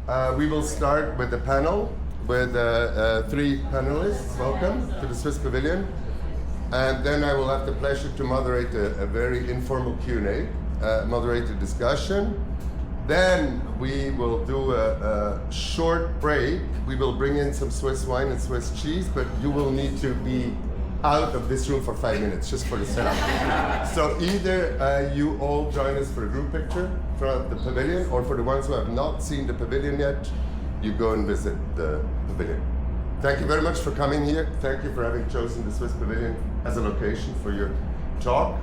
We will start with the panel with three panelists. Welcome to the Swiss Pavilion. And then I will have the pleasure to moderate a very informal Q&A, moderate a discussion. Then we will do a short break. We will bring in some Swiss wine and Swiss cheese, but you will need to be out of this room for 5 minutes, just for the setup. So either you all join us for a group picture from the pavilion, or for the ones who have not seen the pavilion yet, you go and visit the pavilion. Thank you very much for coming here. Thank you for having chosen the Swiss Pavilion as a location for your talk.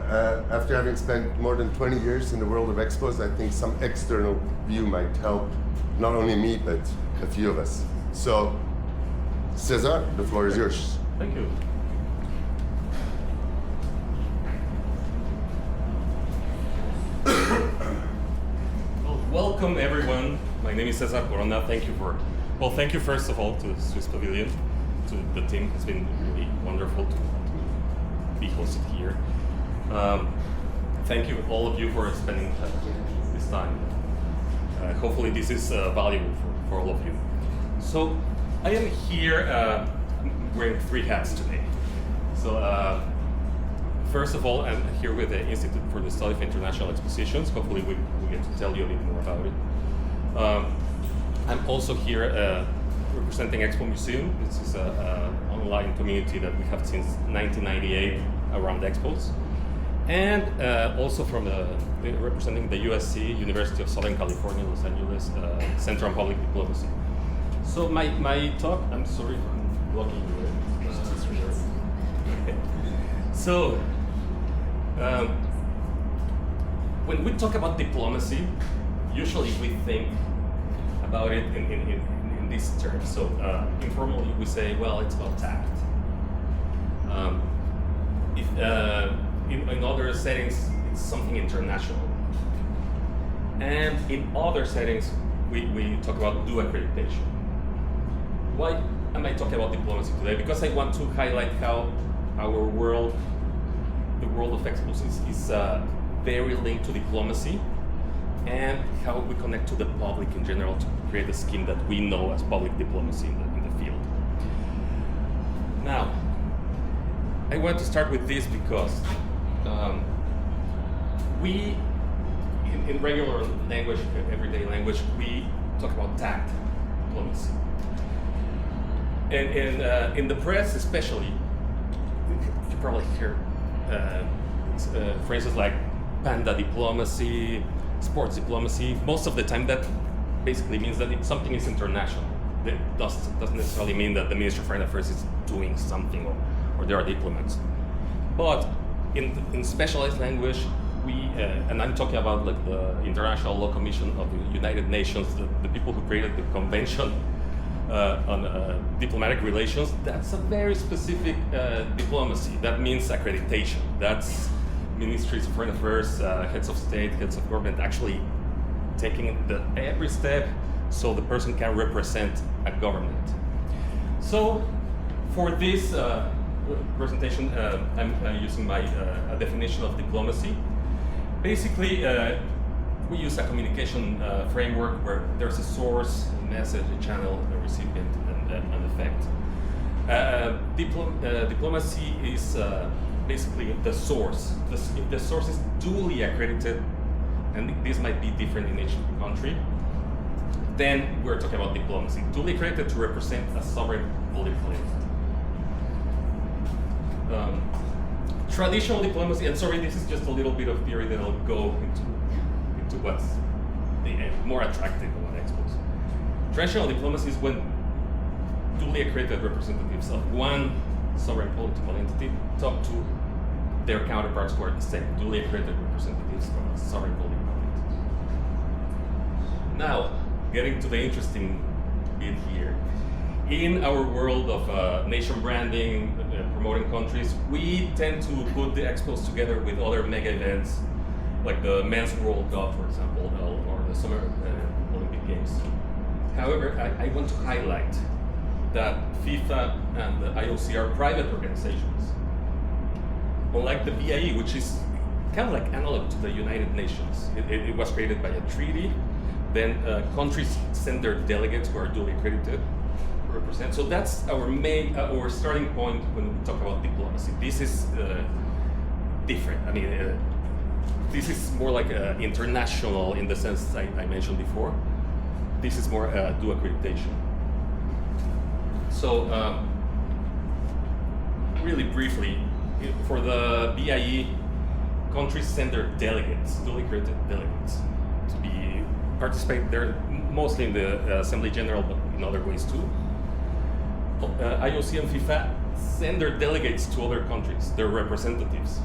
After having spent more than 20 years in the world of expos, I think some external view might help not only me, but a few of us. So, César, the floor is yours. Thank you. Well, welcome everyone. My name is César Corona. Thank you first of all to the Swiss Pavilion, to the team. It's been really wonderful to be hosted here. Thank you all of you for spending this time. Hopefully this is valuable for all of you. So I am here wearing three hats today. So first of all, I'm here with the Institute for the Study of International Expositions. Hopefully we get to tell you a little more about it. I'm also here representing Expo Museum. This is an online community that we have since 1998 around expos. And also from representing the USC, University of Southern California, Los Angeles, Center on Public Diplomacy. So my talk, I'm sorry if I'm blocking you. So, when we talk about diplomacy, usually we think about it in these terms. So informally we say, well, it's about tact. In other settings, it's something international. And in other settings, we talk about due accreditation. Why am I talking about diplomacy today? Because I want to highlight how our world, the world of expos, is very linked to diplomacy, and how we connect to the public in general to create a scheme that we know as public diplomacy in the field. Now, I want to start with this because we, in regular language, everyday language, we talk about tact diplomacy. And in the press especially, you probably hear phrases like panda diplomacy, sports diplomacy. Most of the time that basically means that something is international. That doesn't necessarily mean that the Ministry of Foreign Affairs is doing something or there are diplomats. But in specialized language, we, and I'm talking about like the International Law Commission of the United Nations, the people who created the Convention on Diplomatic Relations, that's a very specific diplomacy. That means accreditation. That's ministries of foreign affairs, heads of state, heads of government actually taking every step so the person can represent a government. So for this presentation, I'm using my definition of diplomacy. Basically, we use a communication framework where there's a source, a message, a channel, a recipient, and an effect. Diplomacy is basically the source. If the source is duly accredited, and this might be different in each country, then we're talking about diplomacy. Duly accredited to represent a sovereign political entity. Traditional diplomacy, and sorry, this is just a little bit of theory that I'll go into what's more attractive about expos. Traditional diplomacy is when duly accredited representatives of one sovereign political entity talk to their counterparts who are the same, duly accredited representatives of a sovereign political entity. Now, getting to the interesting bit here. In our world of nation branding, promoting countries, we tend to put the expos together with other mega events, like the Men's World Cup, for example, or the Summer Olympic Games. However, I want to highlight that FIFA and the IOC are private organizations. Unlike the BIE, which is kind of like analog to the United Nations. It was created by a treaty Then countries send their delegates who are duly accredited to represent. So that's our main, our starting point when we talk about diplomacy. This is different. I mean, this is more like international in the sense I mentioned before. This is more due accreditation. So really briefly, for the BIE, countries send their delegates, duly accredited delegates, to be participate there, mostly in the Assembly General, but in other ways too. IOC and FIFA send their delegates to other countries, their representatives.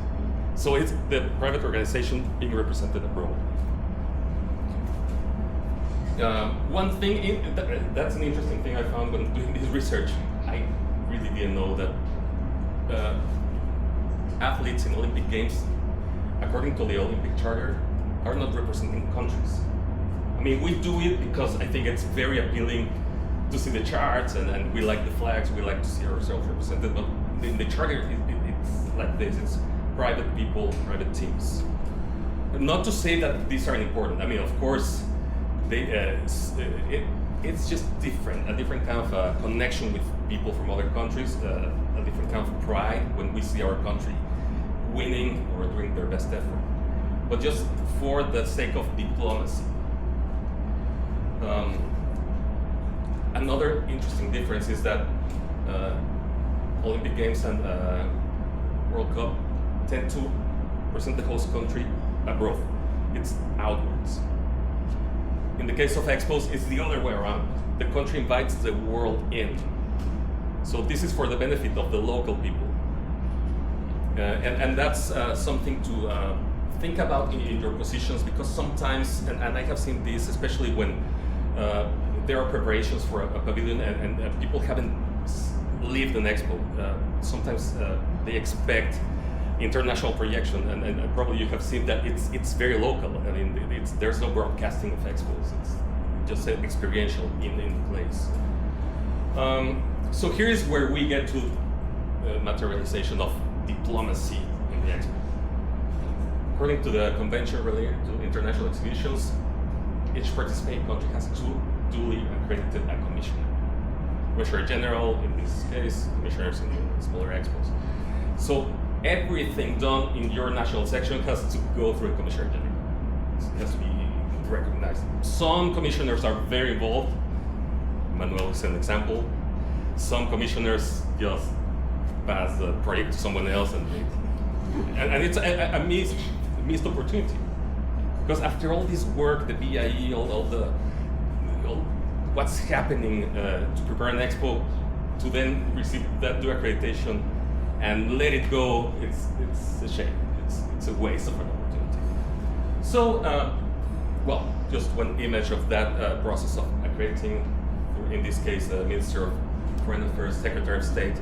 So it's the private organization being represented abroad. One thing, that's an interesting thing I found when doing this research. I really didn't know that athletes in Olympic Games, according to the Olympic Charter, are not representing countries. I mean, we do it because I think it's very appealing to see the charts and we like the flags, we like to see ourselves represented, but in the Charter, it's like this, it's private people, private teams. Not to say that these aren't important. I mean, of course, it's just different, a different kind of connection with people from other countries, a different kind of pride when we see our country winning or doing their best effort. But just for the sake of diplomacy. Another interesting difference is that Olympic Games and World Cup tend to present the host country abroad. It's outwards. In the case of Expos, it's the other way around. The country invites the world in. So this is for the benefit of the local people. And that's something to think about in your positions, because sometimes, and I have seen this, especially when there are preparations for a pavilion and people haven't lived an expo. Sometimes they expect international projection, and probably you have seen that it's very local. I mean, there's no broadcasting of expos. It's just experiential in the place. So here is where we get to materialization of diplomacy in the expo. According to the convention related to international exhibitions, each participating country has two duly accredited commissioners. Commissioner General, in this case, commissioners in smaller expos. So everything done in your national section has to go through a Commissioner General. It has to be recognized. Some commissioners are very involved. Manuel is an example. Some commissioners just pass the project to someone else, and it's a missed opportunity. Because after all this work, the BIE, all what's happening to prepare an expo, to then receive that due accreditation and let it go, it's a shame. It's a waste of an opportunity. So, well, just one image of that process of accrediting. In this case, the Minister of Foreign Affairs, Secretary of State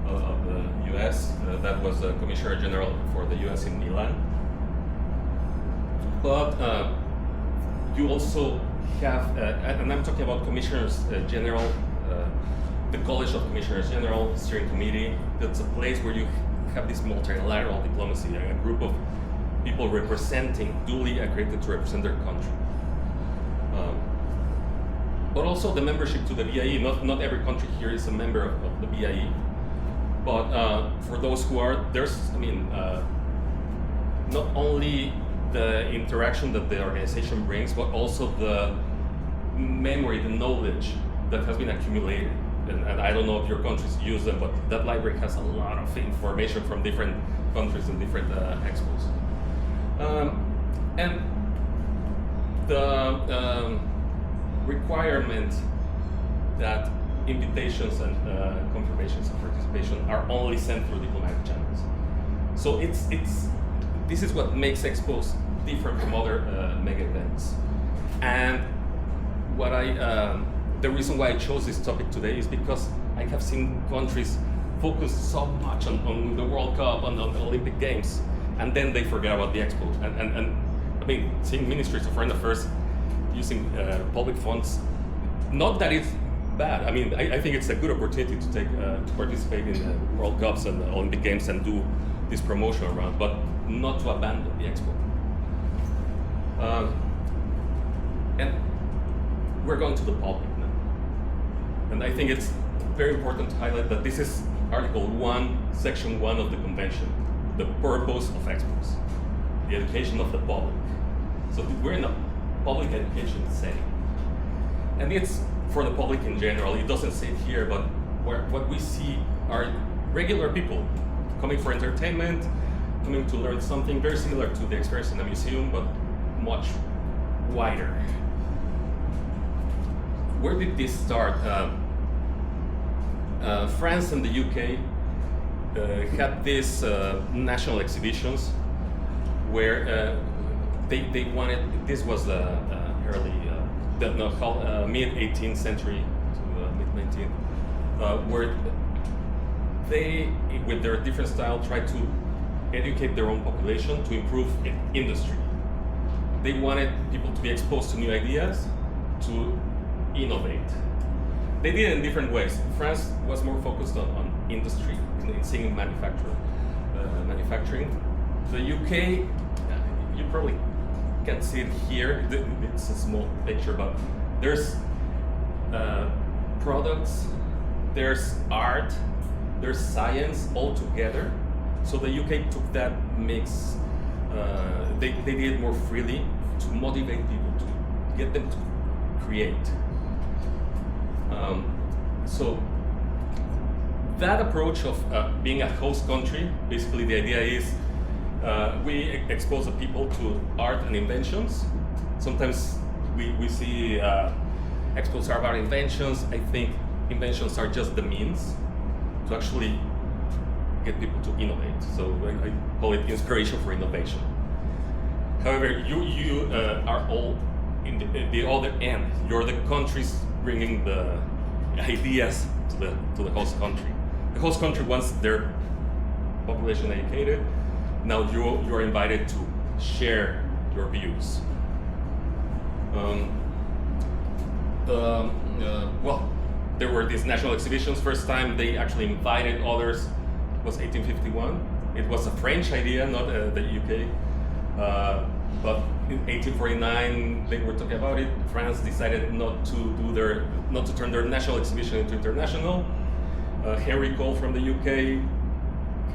of the U.S. That was the Commissioner General for the U.S. in Milan. But you also have, and I'm talking about Commissioners General, the College of Commissioners General, Steering Committee. That's a place where you have this multilateral diplomacy, a group of people representing, duly accredited to represent their country. But also the membership to the BIE. Not every country here is a member of the BIE. But for those who are, there's, I mean, not only the interaction that the organization brings, but also the memory, the knowledge that has been accumulated. And I don't know if your countries use them, but that library has a lot of information from different countries and different expos. And the requirement that invitations and confirmations of participation are only sent through diplomatic channels. So this is what makes expos different from other mega events. And what the reason why I chose this topic today is because I have seen countries focus so much on the World Cup, on the Olympic Games, and then they forget about the expo. And I mean, seeing ministries of foreign affairs using public funds, not that it's bad. I mean, I think it's a good opportunity to take to participate in the World Cups and the Olympic Games and do this promotion around, but not to abandon the expo. And going to the public now. And I think it's very important to highlight that this is Article 1, Section 1 of the Convention, the purpose of Expos, the education of the public. So we're in a public education setting. And it's for the public in general. It doesn't say it here, but what we see are regular people coming for entertainment, coming to learn something very similar to the experience in a museum, but much wider. Where did this start? France and the UK had these national exhibitions where they wanted, this was early, mid 18th century to mid 19th, where they, with their different style, tried to educate their own population to improve industry. They wanted people to be exposed to new ideas, to innovate. They did it in different ways. France was more focused on industry, in seeing manufacturing. The UK, you probably can't see it here. It's a small picture, but there's products, there's art, there's science all together. So the UK took that mix. They did it more freely to motivate people, to get them to create. So that approach of being a host country, basically the idea is we expose the people to art and inventions. Sometimes we see expos are about inventions. I think inventions are just the means to actually get people to innovate. So I call it inspiration for innovation. However, you are all in the other end. You're the countries bringing the ideas to the host country. The host country wants their population educated. Now you are invited to share your views. There were these national exhibitions. First time they actually invited others was 1851. It was a French idea, not the UK. But in 1849 they were talking about it. France decided not to turn their national exhibition into international. Henry Cole from the UK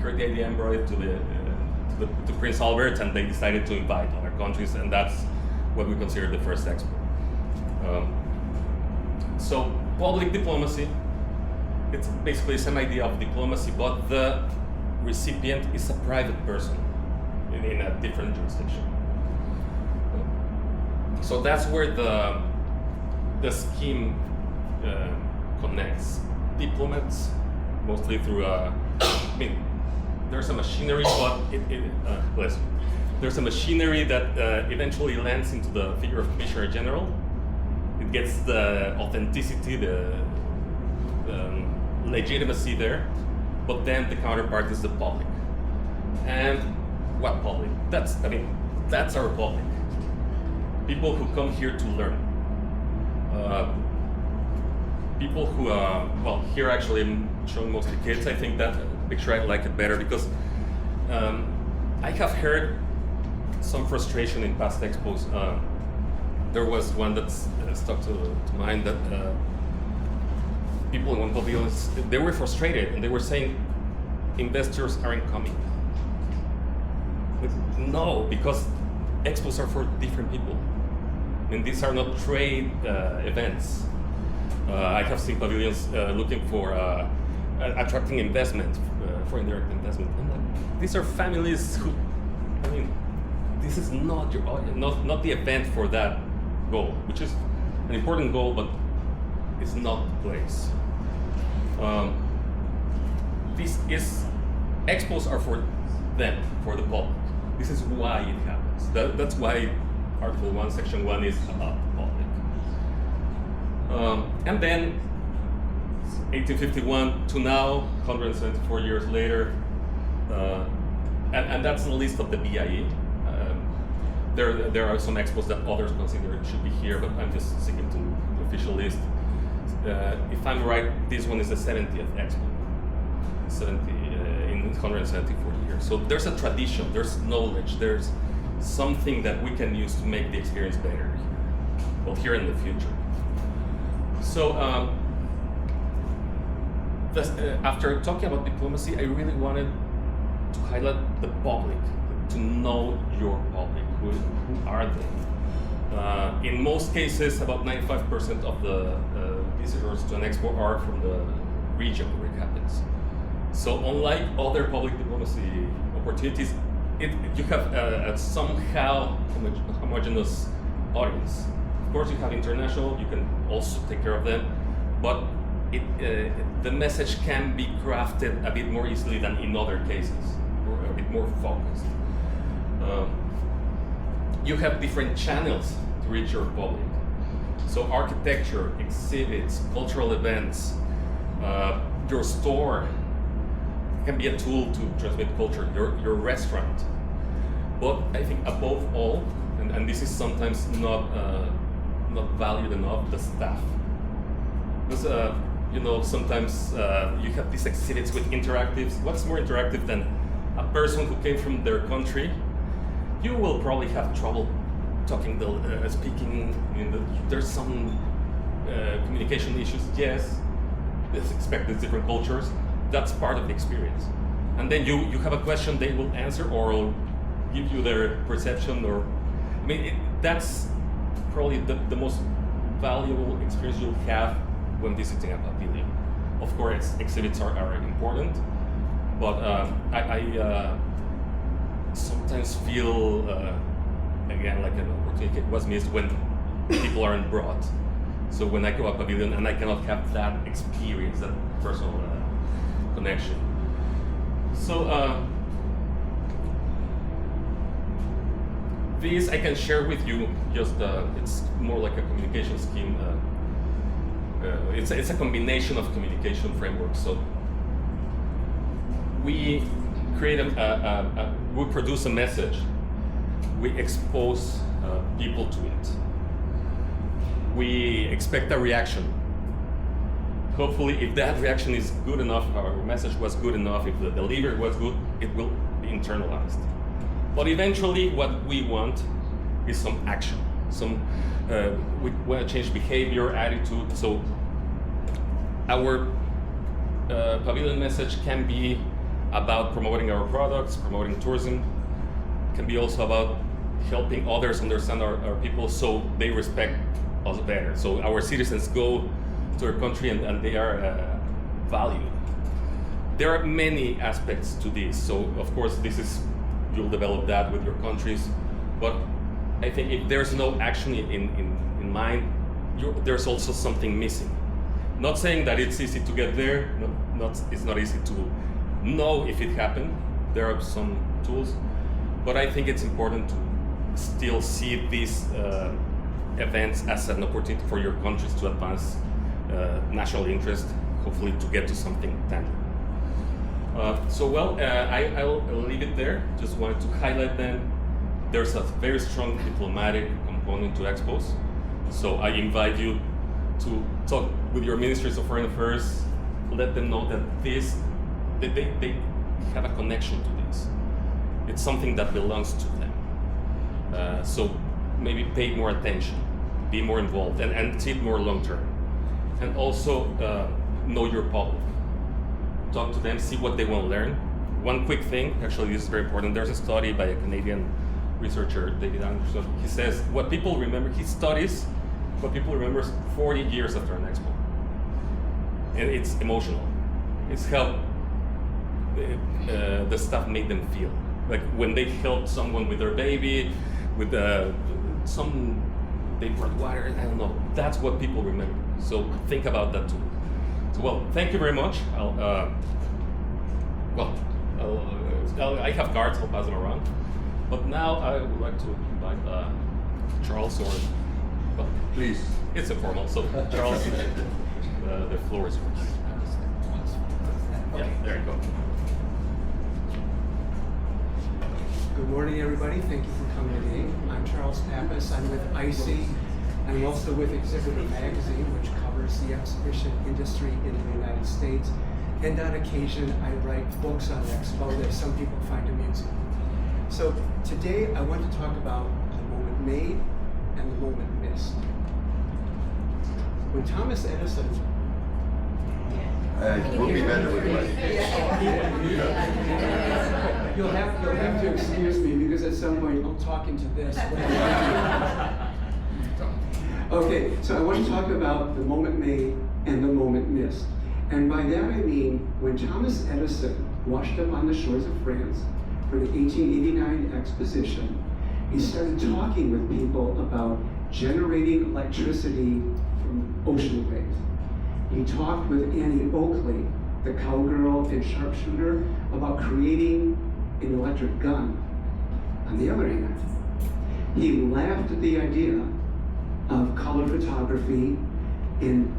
heard the idea and brought it to Prince Albert, and they decided to invite other countries, and that's what we consider the first Expo. So public diplomacy, it's basically the same idea of diplomacy, but the recipient is a private person in a different jurisdiction. So that's where the scheme connects diplomats, mostly through there's a machinery, but there's a machinery that eventually lands into the figure of Commissioner General. It gets the authenticity, the legitimacy there, but then the counterpart is the public. And what public? That's our public. People who come here to learn. People who, here actually I'm showing mostly kids. I think that picture I like it better because I have heard some frustration in past expos. There was one that's stuck to mind that people in one pavilion, they were frustrated and they were saying investors aren't coming. But no, because expos are for different people. These are not trade events. I have seen pavilions looking for attracting investment, for indirect investment. And these are families who, this is not your audience, not the event for that goal, which is an important goal, but it's not the place. Expos are for them, for the public. This is why it happens. That's why Article 1, Section 1 is about the public. And then 1851 to now, 174 years later, and that's the list of the BIE. There are some expos that others consider should be here, but I'm just sticking to the official list. If I'm right, this one is the 70th expo, in 174 years. So there's a tradition, there's knowledge, there's something that we can use to make the experience better, well, here in the future. So after talking about diplomacy, I really wanted to highlight the public, to know your public. Who are they? In most cases, about 95% of the visitors to an expo are from the region where it happens. So unlike other public diplomacy opportunities, you have a somehow homogeneous audience. Of course, you have international, you can also take care of them, but the message can be crafted a bit more easily than in other cases, or a bit more focused. You have different channels to reach your public. So architecture, exhibits, cultural events, your store can be a tool to transmit culture, your restaurant. But I think above all, and this is sometimes not valued enough, the staff. Because sometimes you have these exhibits with interactives. What's more interactive than a person who came from their country? You will probably have trouble talking, speaking. There's some communication issues. Yes, as expected, different cultures. That's part of the experience. And then you have a question, they will answer or give you their perception. That's probably the most valuable experience you'll have when visiting a pavilion. Of course, exhibits are important, but I sometimes feel, again, like an opportunity was missed when people aren't brought. So when I go to a pavilion and I cannot have that experience, that personal connection. So this I can share with you, just it's more like a communication scheme. It's a combination of communication frameworks. So we create we produce a message, we expose people to it. We expect a reaction. Hopefully, if that reaction is good enough, our message was good enough, if the delivery was good, it will be internalized. But eventually, what we want is some action. We want to change behavior, attitude. So our pavilion message can be about promoting our products, promoting tourism. It can be also about helping others understand our people so they respect us better. So our citizens go to our country and they are valued. There are many aspects to this. So of course you'll develop that with your countries, but I think if there's no action in mind, there's also something missing. Not saying that it's easy to get there, it's not easy to know if it happened. There are some tools, but I think it's important to still see these events as an opportunity for your countries to advance national interest, hopefully to get to something tangible. I'll leave it there. Just wanted to highlight them. There's a very strong diplomatic component to Expos. So I invite you to talk with your ministries of foreign affairs, let them know that they have a connection to this. It's something that belongs to them. So maybe pay more attention, be more involved, and see it more long term. And also know your public. Talk to them, see what they want to learn. One quick thing, actually this is very important, there's a study by a Canadian researcher, David Anderson. He says what people remember, he studies what people remember 40 years after an expo. And it's emotional. It's how the stuff made them feel. Like when they helped someone with their baby, with they brought water, I don't know. That's what people remember. So think about that too. So, well, thank you very much. I have cards, I'll pass them around. But now I would like to invite Charles well, Please. It's informal, so Charles, the floor is yours. Yeah, there you go. Good morning, everybody. Thank you for coming today. I'm Charles Pappas. I'm with ISIE. I'm also with Exhibitor Magazine, which covers the exhibition industry in the United States. And on occasion, I write books on Expo that some people find amusing. So today, I want to talk about the moment made and the moment missed. When Thomas Edison We'll be better with light. You'll have to excuse me because at some point I'll talk into this. Okay, so I want to talk about the moment made and the moment missed. And by that I mean when Thomas Edison washed up on the shores of France for the 1889 exposition, he started talking with people about generating electricity from ocean waves. He talked with Annie Oakley, the cowgirl and sharpshooter, about creating an electric gun. On the other hand, he laughed at the idea of color photography and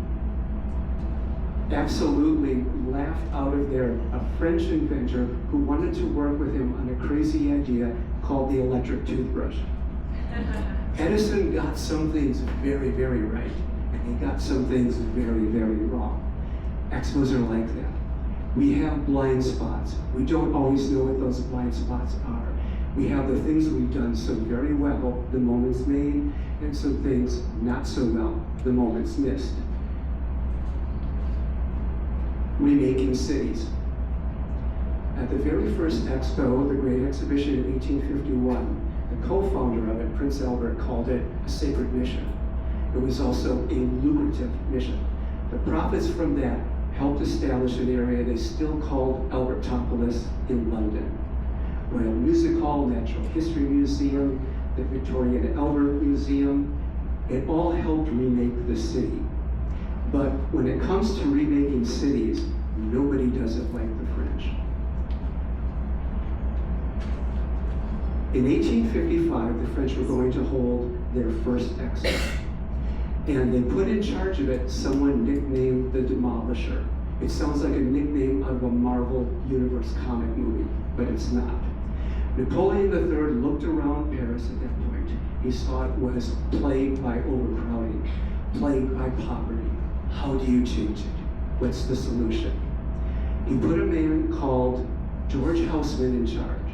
absolutely laughed out of there a French inventor who wanted to work with him on a crazy idea called the electric toothbrush. Edison got some things very, very right, and he got some things very, very wrong. Expos are like that. We have blind spots. We don't always know what those blind spots are. We have the things we've done so very well, the moments made, and some things not so well, the moments missed. Remaking cities. At the very first Expo, the Great Exhibition in 1851, the co-founder of it, Prince Albert, called it a sacred mission. It was also a lucrative mission. The profits from that helped establish an area they still called Albertopolis in London. Royal Music Hall, Natural History Museum, the Victoria and Albert Museum, it all helped remake the city. But when it comes to remaking cities, nobody does it like the French. In 1855, the French were going to hold their first Expo. And they put in charge of it someone nicknamed the Demolisher. It sounds like a nickname of a Marvel Universe comic movie, but it's not. Napoleon III looked around Paris at that point. He saw it was plagued by overcrowding, plagued by poverty. How do you change it? What's the solution? He put a man called George Haussmann in charge.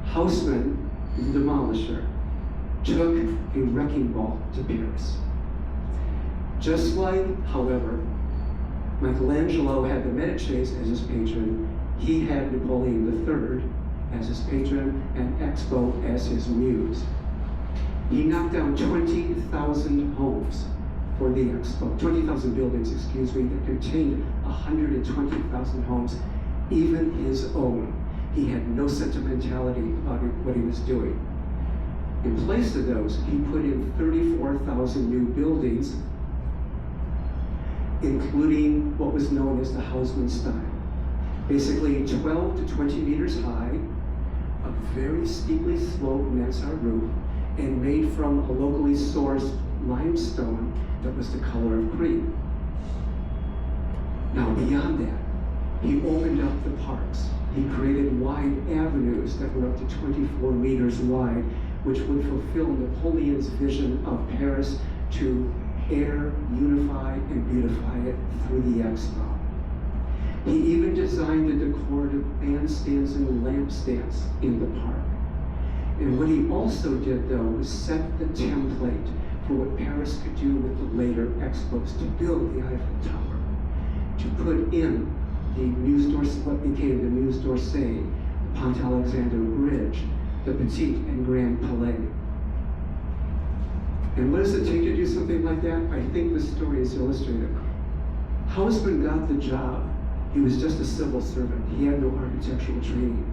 Haussmann, the Demolisher, took a wrecking ball to Paris. Just like, however, Michelangelo had the Medicis as his patron, he had Napoleon III as his patron and Expo as his muse. He knocked down 20,000 homes for the Expo, 20,000 buildings, excuse me, that contained 120,000 homes, even his own. He had no sentimentality about what he was doing. In place of those, he put in 34,000 new buildings, including what was known as the Haussmann style. Basically 12 to 20 meters high, a very steeply sloped mansard roof, and made from a locally sourced limestone that was the color of cream. Now beyond that, he opened up the parks. He created wide avenues that were up to 24 meters wide, which would fulfill Napoleon's vision of Paris to air, unify, and beautify it through the Expo. He even designed the decorative bandstands and lampstands in the park. And what he also did, though, was set the template for what Paris could do with the later Expos, to build the Eiffel Tower, to put in the what became the Muse d'Orsay, the Pont Alexander Bridge, the Petit and Grand Palais. And what does it take to do something like that? I think the story is illustrative. Haussmann got the job. He was just a civil servant. He had no architectural training.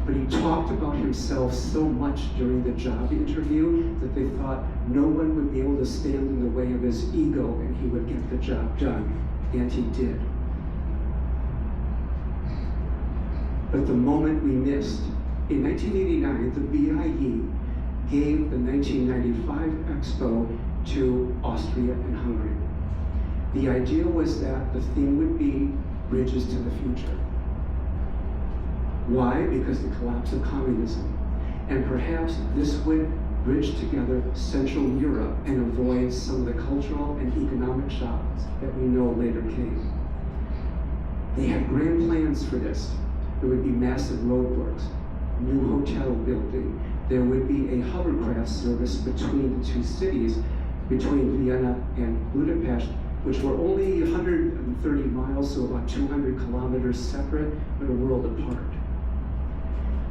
But he talked about himself so much during the job interview that they thought no one would be able to stand in the way of his ego and he would get the job done. And he did. But the moment we missed, in 1989, the BIE gave the 1995 Expo to Austria and Hungary. The idea was that the theme would be bridges to the future. Why? Because the collapse of communism. And perhaps this would bridge together Central Europe and avoid some of the cultural and economic shocks that we know later came. They had grand plans for this. There would be massive roadworks, new hotel building. There would be a hovercraft service between the two cities, between Vienna and Budapest, which were only 130 miles, so about 200 kilometers separate, but a world apart.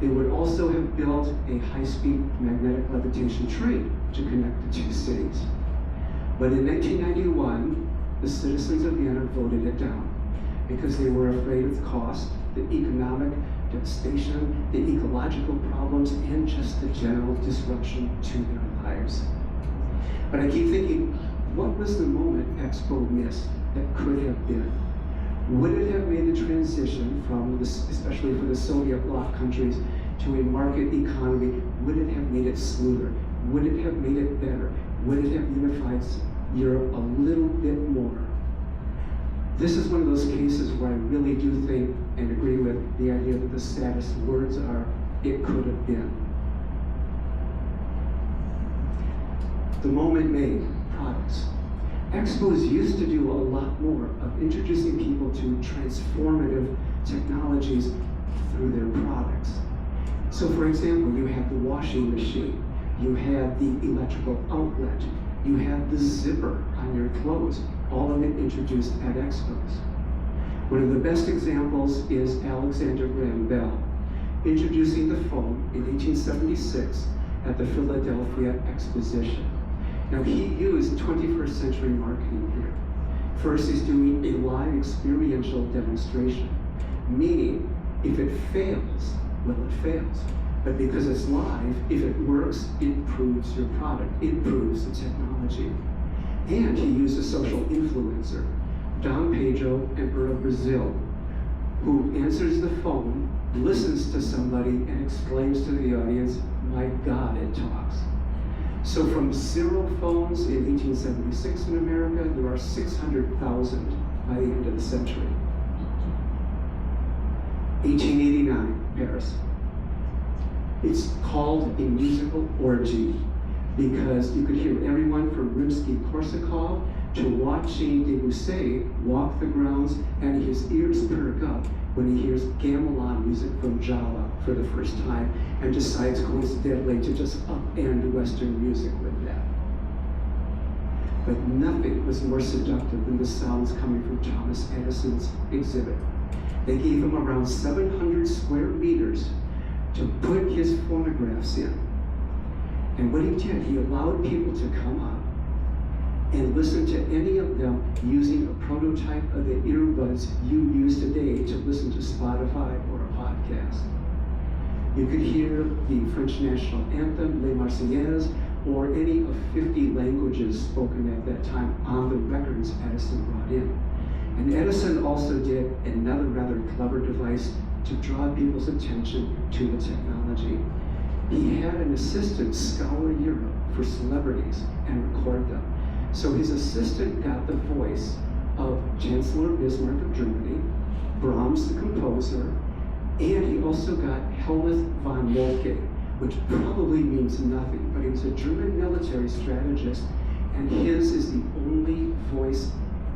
They would also have built a high-speed magnetic levitation train to connect the two cities. But in 1991, the citizens of Vienna voted it down because they were afraid of the cost, the economic devastation, the ecological problems, and just the general disruption to their lives. But I keep thinking, what was the moment Expo missed that could have been? Would it have made the transition from, especially for the Soviet bloc countries, to a market economy? Would it have made it smoother? Would it have made it better? Would it have unified Europe a little bit more? This is one of those cases where I really do think and agree with the idea that the saddest words are, it could have been. The moment made products. Expos used to do a lot more of introducing people to transformative technologies through their products. So for example, you had the washing machine, you had the electrical outlet, you had the zipper on your clothes, all of it introduced at Expos. One of the best examples is Alexander Graham Bell, introducing the phone in 1876 at the Philadelphia Exposition. Now he used 21st century marketing here. First, he's doing a live experiential demonstration, meaning if it fails, well, it fails. But because it's live, if it works, it proves your product, it proves the technology. And he used a social influencer, Dom Pedro, Emperor of Brazil, who answers the phone, listens to somebody, and exclaims to the audience, "My God, it talks." So from 0 phones in 1876 in America, there are 600,000 by the end of the century. 1889, Paris. It's called a musical orgy because you could hear everyone from Rimsky-Korsakov to watching Debussy walk the grounds, and his ears perk up when he hears gamelan music from Java for the first time and decides coincidentally to just upend Western music with that. But nothing was more seductive than the sounds coming from Thomas Edison's exhibit. They gave him around 700 square meters to put his phonographs in. And what he did, he allowed people to come up and listen to any of them using a prototype of the earbuds you use today to listen to Spotify or a podcast. You could hear the French national anthem, Les Marseillaise, or any of 50 languages spoken at that time on the records Edison brought in. And Edison also did another rather clever device to draw people's attention to the technology. He had an assistant scour Europe for celebrities and record them. So his assistant got the voice of Chancellor Bismarck of Germany, Brahms the composer, and he also got Helmuth von Moltke, which probably means nothing, but he was a German military strategist, and his is the only voice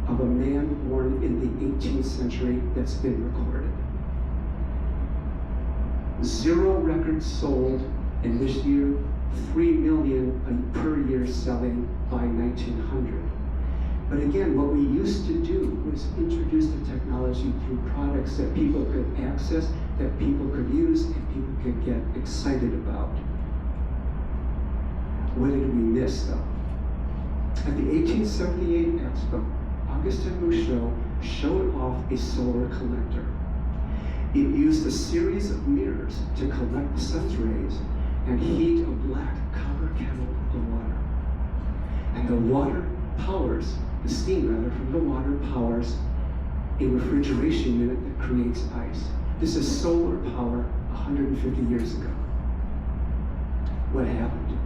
of a man born in the 18th century that's been recorded. 0 records sold, and this year, 3 million per year selling by 1900. But again, what we used to do was introduce the technology through products that people could access, that people could use, and people could get excited about. What did we miss, though? At the 1878 Expo, Augustin Mouchot showed off a solar collector. It used a series of mirrors to collect the sun's rays and heat a black copper kettle of water. And the water powers, the steam rather, from the water powers a refrigeration unit that creates ice. This is solar power 150 years ago. What happened?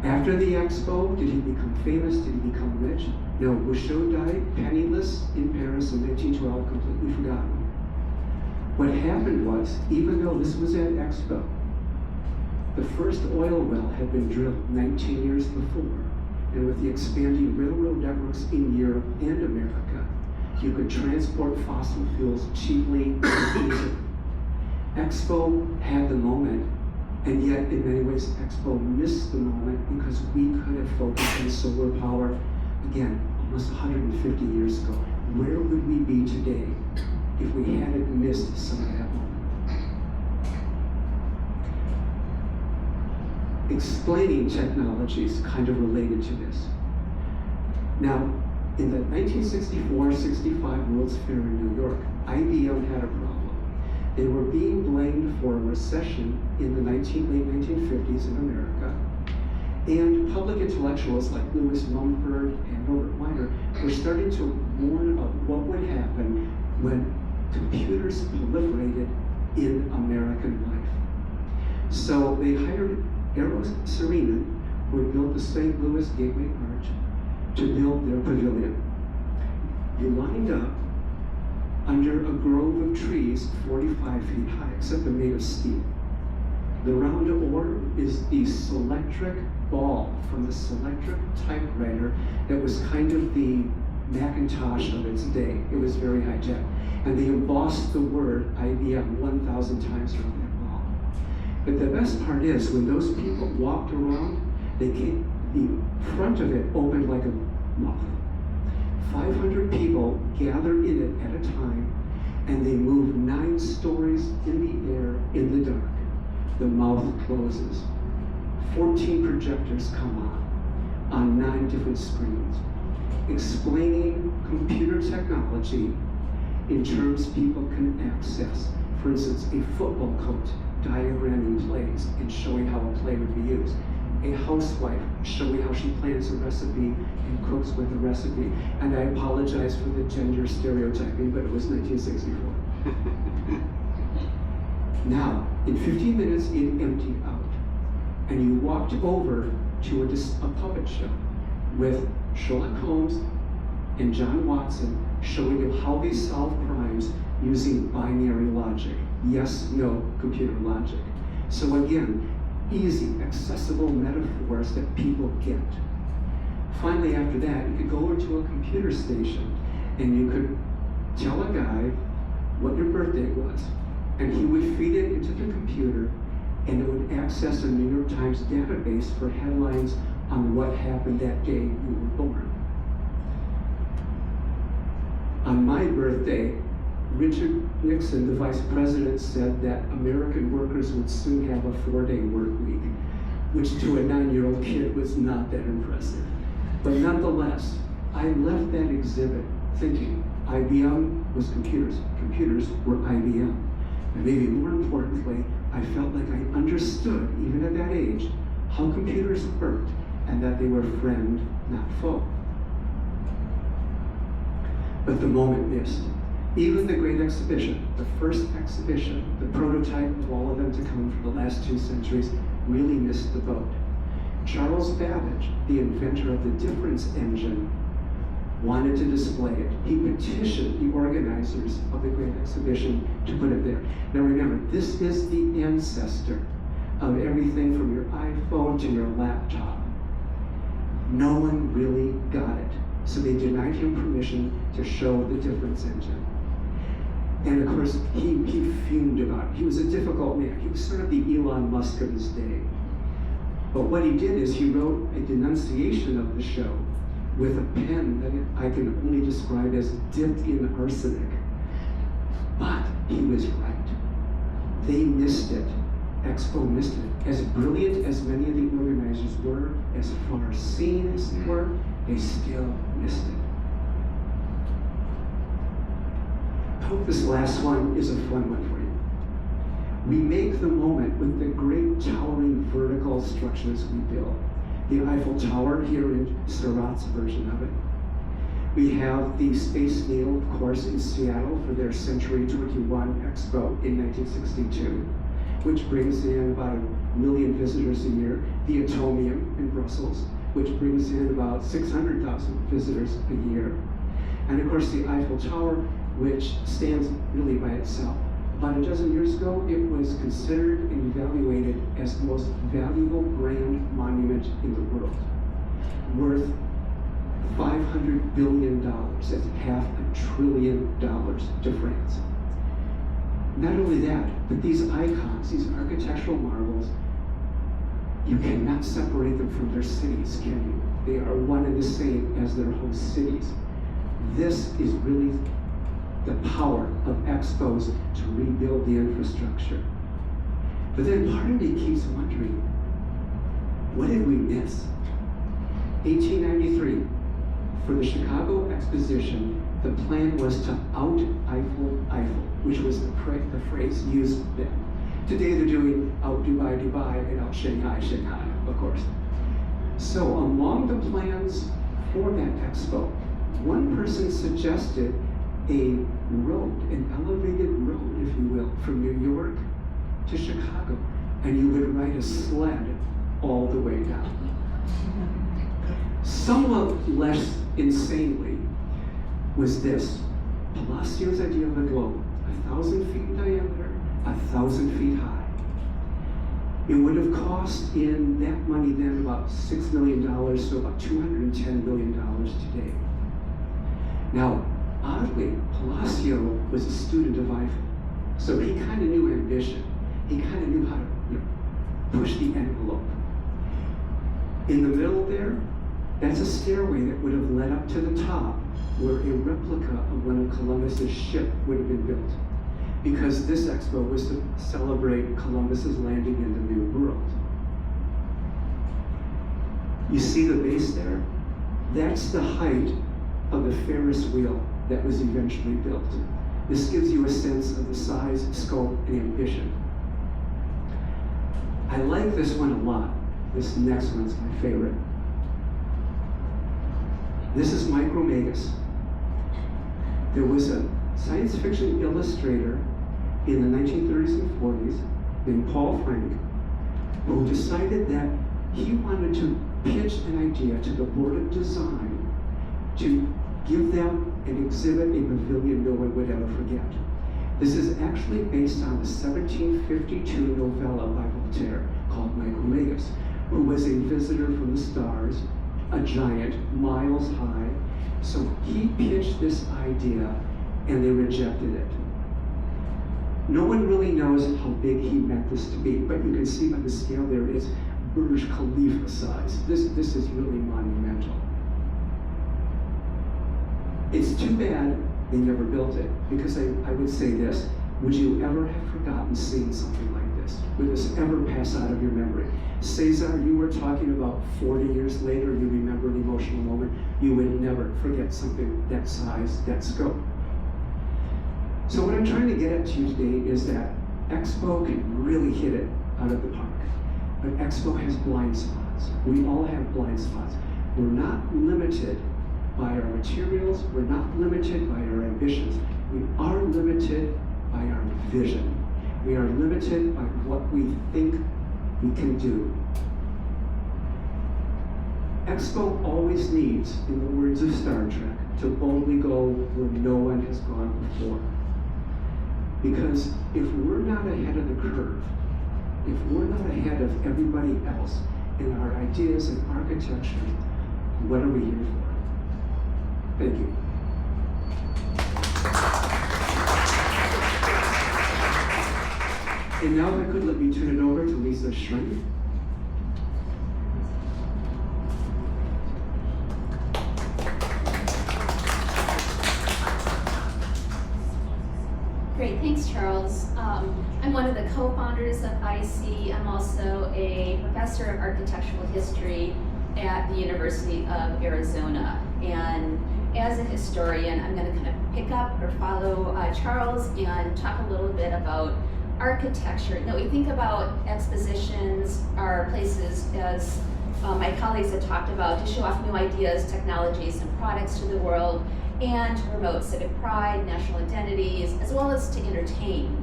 After the Expo, did he become famous? Did he become rich? No, Mouchot died penniless in Paris in 1912, completely forgotten. What happened was, even though this was at Expo, the first oil well had been drilled 19 years before, and with the expanding railroad networks in Europe and America, you could transport fossil fuels cheaply and easily. Expo had the moment, and yet in many ways Expo missed the moment because we could have focused on solar power, again, almost 150 years ago. Where would we be today if we hadn't missed some of that moment? Explaining technology is kind of related to this. Now, in the 1964-65 World's Fair in New York, IBM had a problem. They were being blamed for a recession in the late 1950s in America, and public intellectuals like Louis Mumford and Norbert Weiner were starting to warn of what would happen when computers proliferated in American life. So they hired Eero Saarinen, who had built the St. Louis Gateway Arch, to build their pavilion. They lined up under a grove of trees 45 feet high, except they're made of steel. The round orb is the Selectric ball from the Selectric typewriter that was kind of the Macintosh of its day. It was very high-tech. And they embossed the word IBM 1,000 times around that ball. But the best part is, when those people walked around, the front of it opened like a mouth. 500 people gathered in it at a time, and they moved 9 stories in the air in the dark. The mouth closes. 14 projectors come on 9 different screens, explaining computer technology in terms people can access. For instance, a football coach diagramming plays and showing how a play would be used. A housewife showing how she plans a recipe and cooks with a recipe. And I apologize for the gender stereotyping, but it was 1964. Now, in 15 minutes, it emptied out. And you walked over to a puppet show with Sherlock Holmes and John Watson showing you how they solve crimes using binary logic. Yes, no, computer logic. So again, easy, accessible metaphors that people get. Finally, after that, you could go over to a computer station and you could tell a guy what your birthday was, and he would feed it into the computer, and it would access a New York Times database for headlines on what happened that day you were born. On my birthday, Richard Nixon, the vice president, said that American workers would soon have a 4-day work week, which to a 9-year-old kid was not that impressive. But nonetheless, I left that exhibit thinking IBM was computers, computers were IBM. And maybe more importantly, I felt like I understood, even at that age, how computers worked and that they were friend, not foe. But the moment missed. Even the Great Exhibition, the first exhibition, the prototype of all of them to come for the last 2 centuries, really missed the boat. Charles Babbage, the inventor of the difference engine, wanted to display it. He petitioned the organizers of the Great Exhibition to put it there. Now remember, this is the ancestor of everything from your iPhone to your laptop. No one really got it, so they denied him permission to show the difference engine. And of course, he fumed about it. He was a difficult man. He was sort of the Elon Musk of his day. But what he did is he wrote a denunciation of the show with a pen that I can only describe as dipped in arsenic. But he was right. They missed it. Expo missed it. As brilliant as many of the organizers were, as far-seeing as they were, they still missed it. I hope this last one is a fun one for you. We make the moment with the great towering vertical structures we build. The Eiffel Tower here in Surratt's version of it. We have the Space Needle, of course, in Seattle for their Century 21 Expo in 1962, which brings in about 1 million visitors a year. The Atomium in Brussels, which brings in about 600,000 visitors a year. And of course, the Eiffel Tower, which stands really by itself. About a dozen years ago, it was considered and evaluated as the most valuable grand monument in the world, worth $500 billion. That's $500 billion to France. Not only that, but these icons, these architectural marvels, you cannot separate them from their cities, can you? They are one and the same as their host cities. This is really the power of expos to rebuild the infrastructure. But then part of me keeps wondering, what did we miss? 1893, for the Chicago Exposition, the plan was to out Eiffel, which was the phrase used then. Today they're doing out Dubai, and out Shanghai, of course. So among the plans for that expo, one person suggested a road, an elevated road, if you will, from New York to Chicago, and you would ride a sled all the way down. Somewhat less insanely was this, Palacio's idea of a globe, 1,000 feet in diameter, 1,000 feet high. It would have cost in that money then about $6 million, so about $210 million today. Now, oddly, Palacio was a student of Eiffel, so he kind of knew ambition. He kind of knew how to push the envelope. In the middle there, that's a stairway that would have led up to the top, where a replica of one of Columbus's ship would have been built, because this expo was to celebrate Columbus's landing in the New World. You see the base there? That's the height of the Ferris wheel that was eventually built. This gives you a sense of the size, scope, and ambition. I like this one a lot. This next one's my favorite. This is Micromegas. There was a science fiction illustrator in the 1930s and 40s named Paul Frank, who decided that he wanted to pitch an idea to the board of design to give them an exhibit, a pavilion no one would ever forget. This is actually based on a 1752 novella by Voltaire called Micromegas, who was a visitor from the stars, a giant, miles high. So he pitched this idea and they rejected it. No one really knows how big he meant this to be, but you can see by the scale there is Burj Khalifa size. This is really monumental. It's too bad they never built it, because I would say this, would you ever have forgotten seeing something like this? Would this ever pass out of your memory? Cesar, you were talking about 40 years later, you remember an emotional moment. You would never forget something that size, that scope. So what I'm trying to get at to you today is that Expo can really hit it out of the park. But Expo has blind spots. We all have blind spots. We're not limited by our materials, we're not limited by our ambitions. We are limited by our vision. We are limited by what we think we can do. Expo always needs, in the words of Star Trek, to boldly go where no one has gone before. Because if we're not ahead of the curve, if we're not ahead of everybody else in our ideas and architecture, what are we here for? Thank you. And now if I could, let me turn it over to Lisa Schrenk. Great, thanks Charles. I'm one of the co-founders of ISIE. I'm also a professor of architectural history at the University of Arizona. And as a historian, I'm going to kind of pick up or follow Charles and talk a little bit about architecture. Now, we think about expositions are places, as my colleagues have talked about, to show off new ideas, technologies, and products to the world, and to promote civic pride, national identities, as well as to entertain.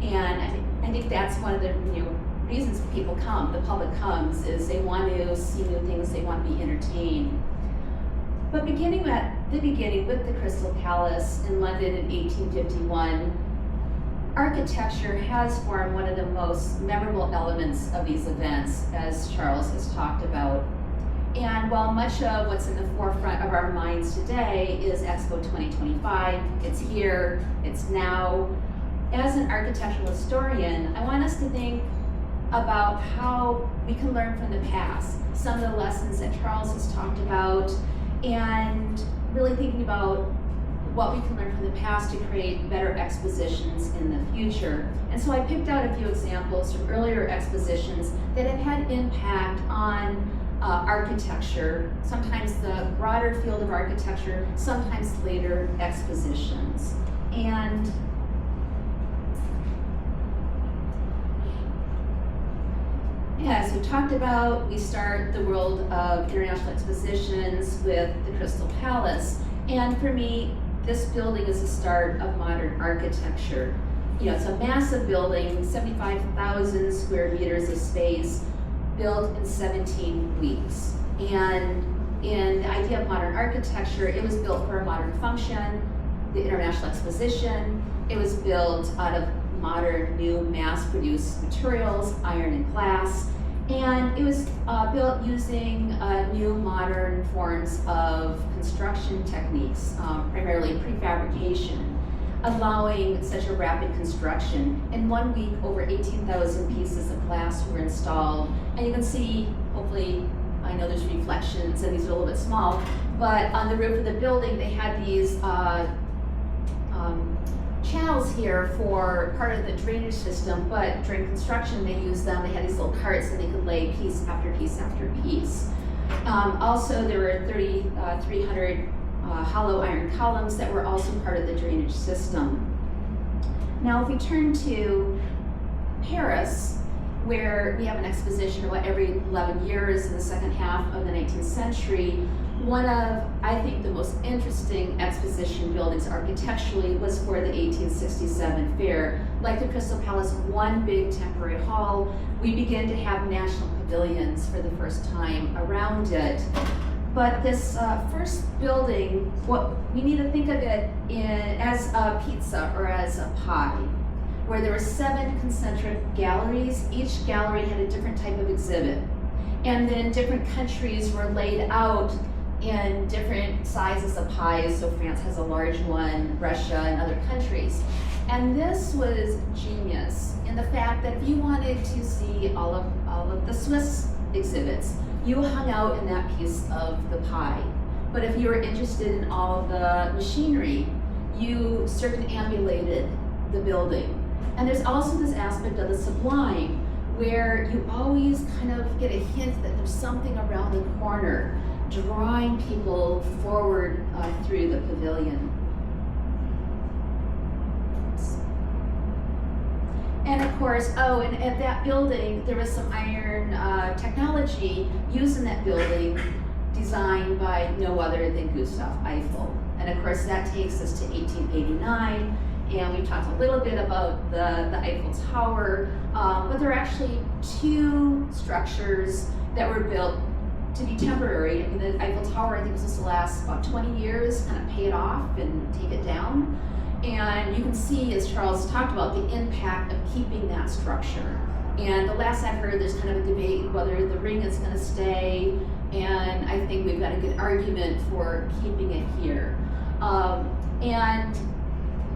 And I think that's one of the reasons people come, the public comes, is they want to see new things, they want to be entertained. But beginning at the beginning with the Crystal Palace in London in 1851, architecture has formed one of the most memorable elements of these events, as Charles has talked about. And while much of what's in the forefront of our minds today is Expo 2025, it's here, it's now, as an architectural historian, I want us to think about how we can learn from the past, some of the lessons that Charles has talked about, and really thinking about what we can learn from the past to create better expositions in the future. And so I picked out a few examples from earlier expositions that have had impact on architecture, sometimes the broader field of architecture, sometimes later expositions. And as we talked about, we start the world of international expositions with the Crystal Palace. And for me, this building is the start of modern architecture. You know, it's a massive building, 75,000 square meters of space, built in 17 weeks. And in the idea of modern architecture, it was built for a modern function, the International Exposition. It was built out of modern, new, mass-produced materials, iron and glass. And it was built using new modern forms of construction techniques, primarily prefabrication, allowing such a rapid construction. In 1 week, over 18,000 pieces of glass were installed. And you can see, hopefully, I know there's reflections and these are a little bit small, but on the roof of the building, they had these channels here for part of the drainage system, but during construction they used them. They had these little carts and they could lay piece after piece after piece. Also, there were 3,300 hollow iron columns that were also part of the drainage system. Now, if we turn to Paris, where we have an exposition about every 11 years in the second half of the 19th century, one of, I think, the most interesting exposition buildings architecturally was for the 1867 fair. Like the Crystal Palace, one big temporary hall, we begin to have national pavilions for the first time around it. But this first building, what we need to think of it as a pizza or as a pie, where there were 7 concentric galleries. Each gallery had a different type of exhibit. And then different countries were laid out in different sizes of pies. So France has a large one, Russia and other countries. And this was genius in the fact that if you wanted to see all of the Swiss exhibits, you hung out in that piece of the pie. But if you were interested in all of the machinery, you circumambulated the building. And there's also this aspect of the sublime, where you always kind of get a hint that there's something around the corner, drawing people forward through the pavilion. And of course, and at that building, there was some iron technology used in that building, designed by no other than Gustav Eiffel. And of course, that takes us to 1889. And we talked a little bit about the Eiffel Tower, but there are actually 2 structures that were built to be temporary. I mean, the Eiffel Tower, I think, was supposed to last about 20 years, kind of pay it off and take it down. And you can see, as Charles talked about, the impact of keeping that structure. And the last I've heard, there's kind of a debate whether the ring is going to stay, and I think we've got a good argument for keeping it here. And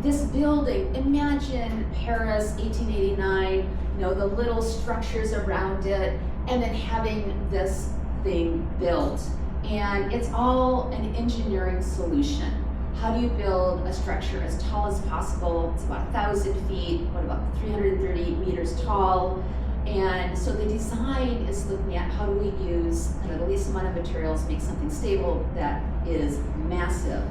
this building, imagine Paris, 1889, you know, the little structures around it, and then having this thing built. And it's all an engineering solution. How do you build a structure as tall as possible? It's about 1,000 feet, about 330 meters tall. And so the design is looking at how do we use the least amount of materials, make something stable that is massive.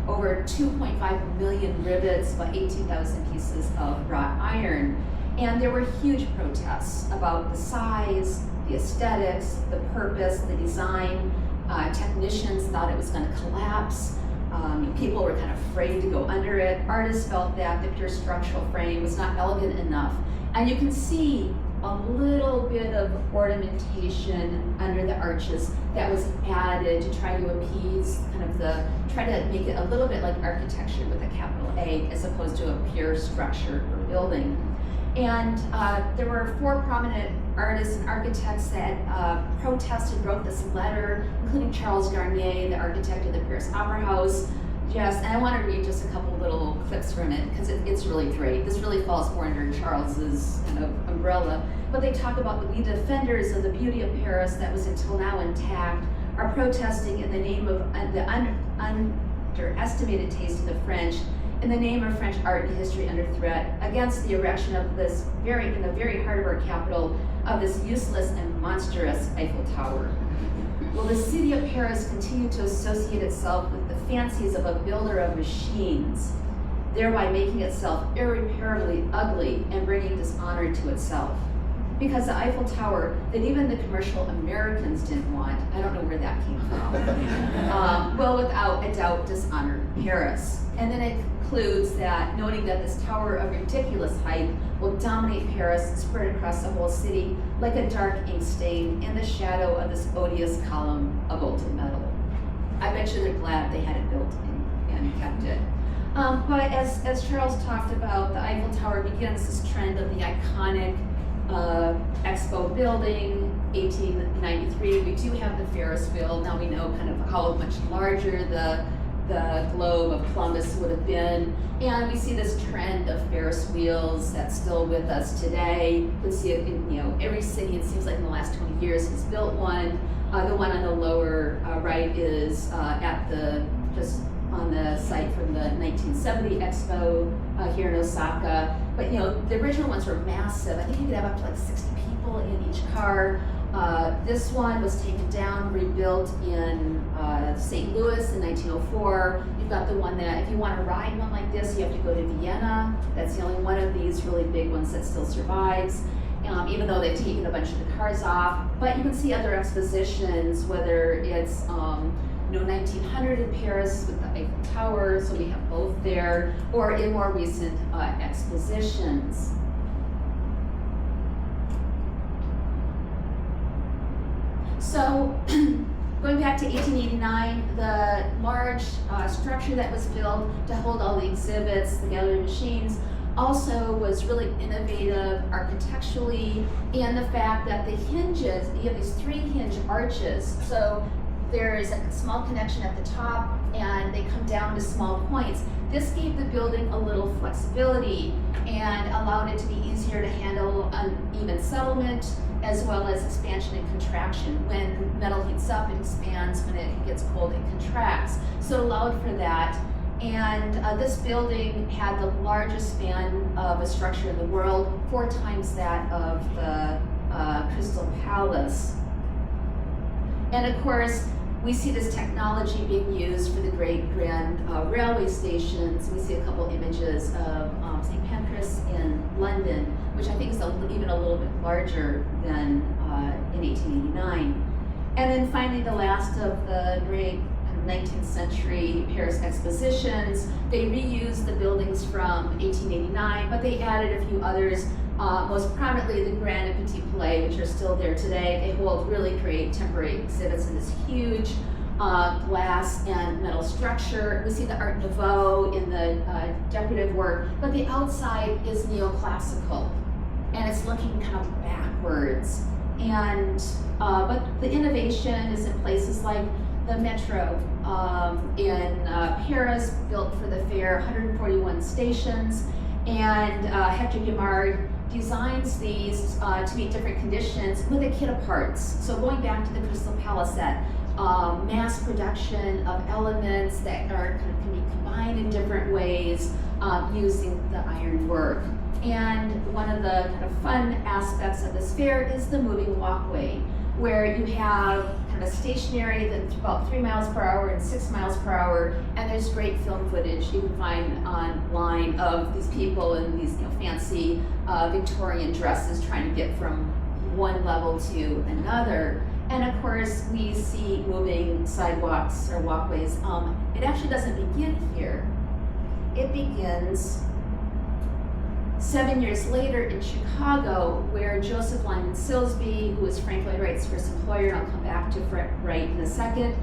Over 2.5 million rivets, about 18,000 pieces of wrought iron. And there were huge protests about the size, the aesthetics, the purpose, the design. Technicians thought it was going to collapse. People were kind of afraid to go under it. Artists felt that the pure structural frame was not elegant enough. And you can see a little bit of ornamentation under the arches that was added to try to appease try to make it a little bit like architecture with a capital A as opposed to a pure structure or building. And there were 4 prominent artists and architects that protested, wrote this letter, including Charles Garnier, the architect of the Paris Opera House, Yes, and I want to read just a couple little clips from it because it's really great. This really falls more under Charles's kind of umbrella. But they talk about we defenders of the beauty of Paris that was until now intact are protesting in the name of the underestimated taste of the French, in the name of French art and history under threat, against the erection of this in the very heart of our capital, of this useless and monstrous Eiffel Tower. Will the city of Paris continue to associate itself with the fancies of a builder of machines, thereby making itself irreparably ugly and bringing dishonor to itself? Because the Eiffel Tower, that even the commercial Americans didn't want, I don't know where that came from, will without a doubt dishonor Paris. And then it concludes that, noting that this tower of ridiculous height will dominate Paris and spread across the whole city like a dark ink stain in the shadow of this odious column of molten metal. I bet you they're glad they had it built and kept it. But as Charles talked about, the Eiffel Tower begins this trend of the iconic Expo building, 1893. We do have the Ferris wheel. Now we know kind of how much larger the globe of Columbus would have been. And we see this trend of Ferris wheels that's still with us today. We see it in every city, it seems like in the last 20 years has built one. The one on the lower right is just on the site from the 1970 Expo here in Osaka. But the original ones were massive. I think you could have up to like 60 people in each car. This one was taken down, rebuilt in St. Louis in 1904. You've got the one that, if you want to ride one like this, you have to go to Vienna. That's the only one of these really big ones that still survives, even though they've taken a bunch of the cars off. But you can see other expositions, whether it's 1900 in Paris with the Eiffel Tower, so we have both there, or in more recent expositions. So, going back to 1889, the large structure that was built to hold all the exhibits, the gallery of machines, also was really innovative architecturally in the fact that the hinges, you have these 3 hinge arches. So there is a small connection at the top and they come down to small points. This gave the building a little flexibility and allowed it to be easier to handle uneven settlement as well as expansion and contraction. When metal heats up, it expands. When it gets cold, it contracts. So it allowed for that. And this building had the largest span of a structure in the world, 4 times that of the Crystal Palace. And of course, we see this technology being used for the great grand railway stations. We see a couple images of St. Pancras in London, which I think is even a little bit larger than in 1889. And then finally, the last of the great 19th century Paris expositions, they reused the buildings from 1889, but they added a few others. Most prominently the Grand and Petit Palais, which are still there today. They hold really great temporary exhibits in this huge glass and metal structure. We see the Art Nouveau in the decorative work, but the outside is neoclassical, and it's looking kind of backwards. And but the innovation is in places like the metro in Paris, built for the fair, 141 stations, and Hector Guimard designs these to meet different conditions with a kit of parts. So going back to the Crystal Palace set, mass production of elements that can be combined in different ways using the iron work. And one of the kind of fun aspects of this fair is the moving walkway, where you have kind of stationary that's about 3 miles per hour and 6 miles per hour, and there's great film footage you can find online of these people in these fancy Victorian dresses trying to get from one level to another. And of course, we see moving sidewalks or walkways. It actually doesn't begin here. It begins 7 years later in Chicago, where Joseph Lyman Silsby, who was Frank Lloyd Wright's first employer, and I'll come back to Wright in a second,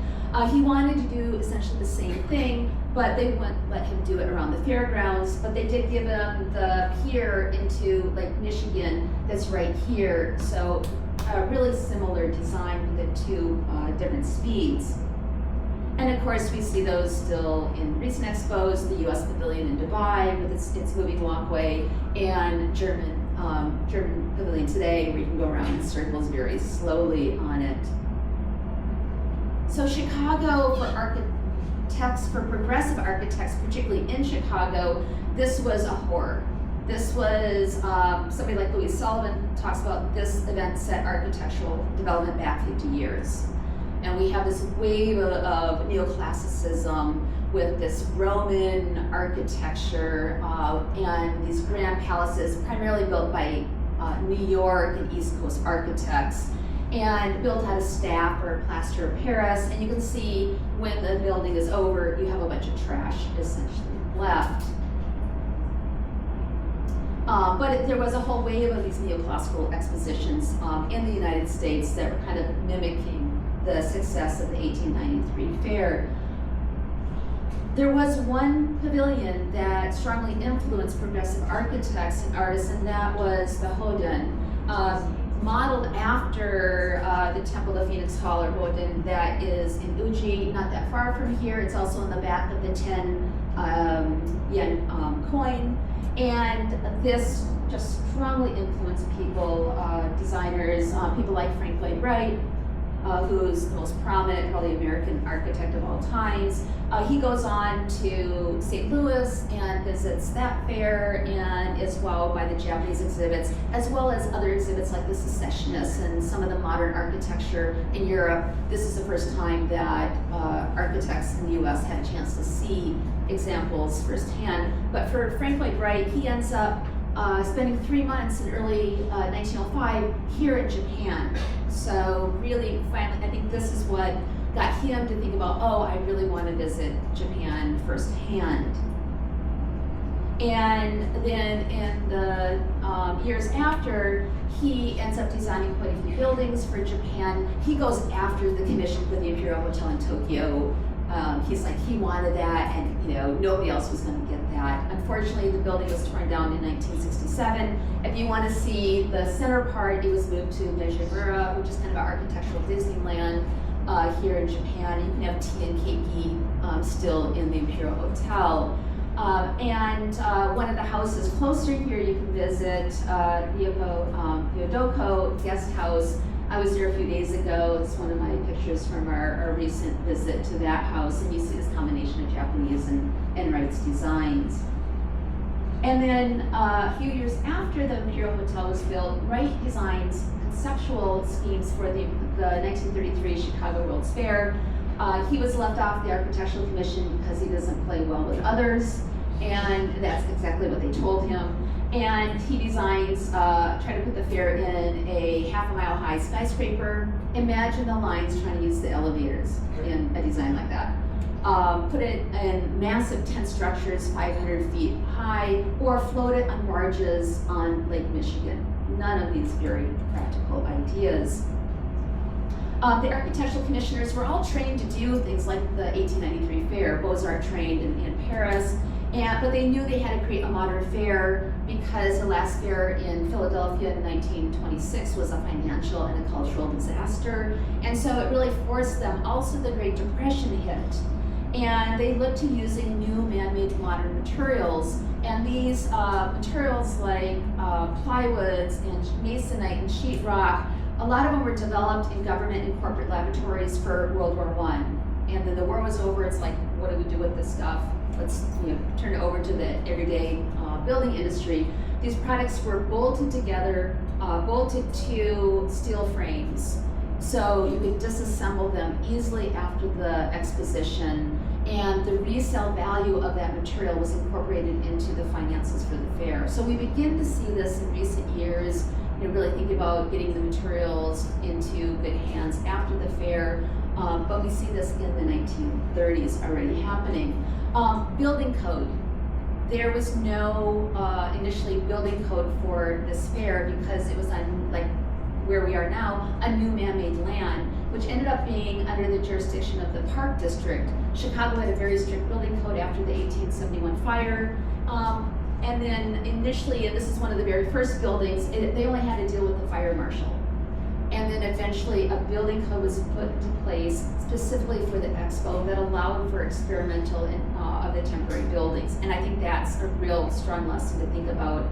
he wanted to do essentially the same thing, but they wouldn't let him do it around the fairgrounds, but they did give him the pier into Lake Michigan that's right here. So a really similar design with the 2 different speeds. And of course, we see those still in recent expos, the US Pavilion in Dubai with its moving walkway, and German Pavilion today, where you can go around in circles very slowly on it. So Chicago, for architects, for progressive architects, particularly in Chicago, this was a horror. This was, somebody like Louis Sullivan talks about this event set architectural development back 50 years. And we have this wave of neoclassicism with this Roman architecture and these grand palaces, primarily built by New York and East Coast architects, and built out of staff or plaster of Paris. And you can see when the building is over, you have a bunch of trash essentially left. But there was a whole wave of these neoclassical expositions in the United States that were kind of mimicking the success of the 1893 fair. There was one pavilion that strongly influenced progressive architects and artists, and that was the Hoden, modeled after the Temple of Phoenix Hall, or Hoden, that is in Uji, not that far from here. It's also in the back of the 10 yen coin. And this just strongly influenced people, designers, people like Frank Lloyd Wright, who's the most prominent, probably American architect of all times. He goes on to St. Louis and visits that fair and is wowed by the Japanese exhibits, as well as other exhibits like the Secessionists and some of the modern architecture in Europe. This is the first time that architects in the US had a chance to see examples firsthand. But for Frank Lloyd Wright, he ends up spending 3 months in early 1905 here in Japan. So really, finally, I think this is what got him to think about, oh, I really want to visit Japan firsthand. And then in the years after, he ends up designing quite a few buildings for Japan. He goes after the commission for the Imperial Hotel in Tokyo. He's like, he wanted that, and nobody else was going to get that. Unfortunately, the building was torn down in 1967. If you want to see the center part, it was moved to Mejibura, which is kind of an architectural Disneyland here in Japan. You can have tea and keiki still in the Imperial Hotel. And one of the houses closer here you can visit, Ryodoko Guest House. I was there a few days ago. It's one of my pictures from our recent visit to that house, and you see this combination of Japanese and Wright's designs. And then a few years after the Imperial Hotel was built, Wright designs conceptual schemes for the 1933 Chicago World's Fair. He was left off the Architectural Commission because he doesn't play well with others, and that's exactly what they told him. And he designs, try to put the fair in a half-a-mile-high skyscraper. Imagine the lines trying to use the elevators in a design like that. Put it in massive tent structures, 500 feet high, or float it on barges on Lake Michigan. None of these very practical ideas. The architectural commissioners were all trained to do things like the 1893 fair. Beaux-Arts trained in Paris. But they knew they had to create a modern fair because the last fair in Philadelphia in 1926 was a financial and a cultural disaster. And so it really forced them. Also, the Great Depression hit. And they looked to using new man-made modern materials. And these materials like plywoods and masonite and sheetrock, a lot of them were developed in government and corporate laboratories for World War I. And then the war was over, it's like, what do we do with this stuff? Let's turn it over to the everyday building industry. These products were bolted together, bolted to steel frames. So you could disassemble them easily after the exposition, and the resale value of that material was incorporated into the finances for the fair. So we begin to see this in recent years, really think about getting the materials into good hands after the fair, but we see this in the 1930s already happening. Building code. There was no initially building code for this fair because it was on, like where we are now, a new man-made land, which ended up being under the jurisdiction of the Park District. Chicago had a very strict building code after the 1871 fire. And then initially, and this is one of the very first buildings, they only had to deal with the fire marshal. And then eventually a building code was put into place specifically for the Expo that allowed for experimental of the temporary buildings. And I think that's a real strong lesson to think about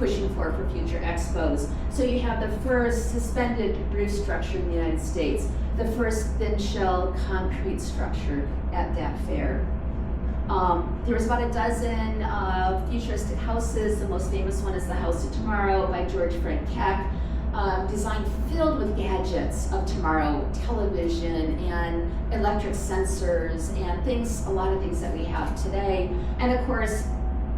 pushing for future Expos. So you have the first suspended roof structure in the United States, the first thin shell concrete structure at that fair. There was about a dozen futuristic houses. The most famous one is the House of Tomorrow by George Frank Keck. Designed filled with gadgets of tomorrow, television and electric sensors and things, a lot of things that we have today. And of course,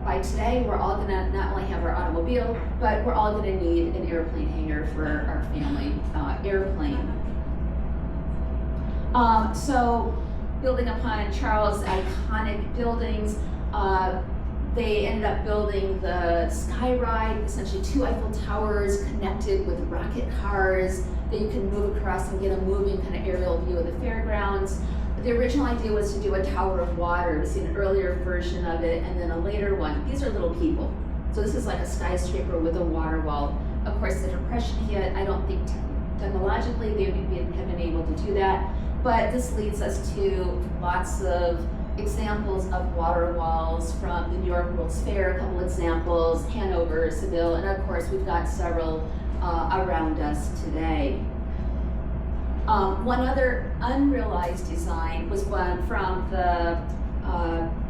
by today, we're all gonna not only have our automobile, but we're all gonna need an airplane hangar for our family airplane. So building upon Charles' iconic buildings, they ended up building the Sky Ride, essentially 2 Eiffel Towers connected with rocket cars that you can move across and get a moving kind of aerial view of the fairgrounds. The original idea was to do a tower of water. We've seen an earlier version of it and then a later one. These are little people. So this is like a skyscraper with a water wall. Of course, the Depression hit. I don't think technologically they have been able to do that. But this leads us to lots of examples of water walls from the New York World's Fair, a couple examples, Hanover, Seville, and of course we've got several around us today. One other unrealized design was one from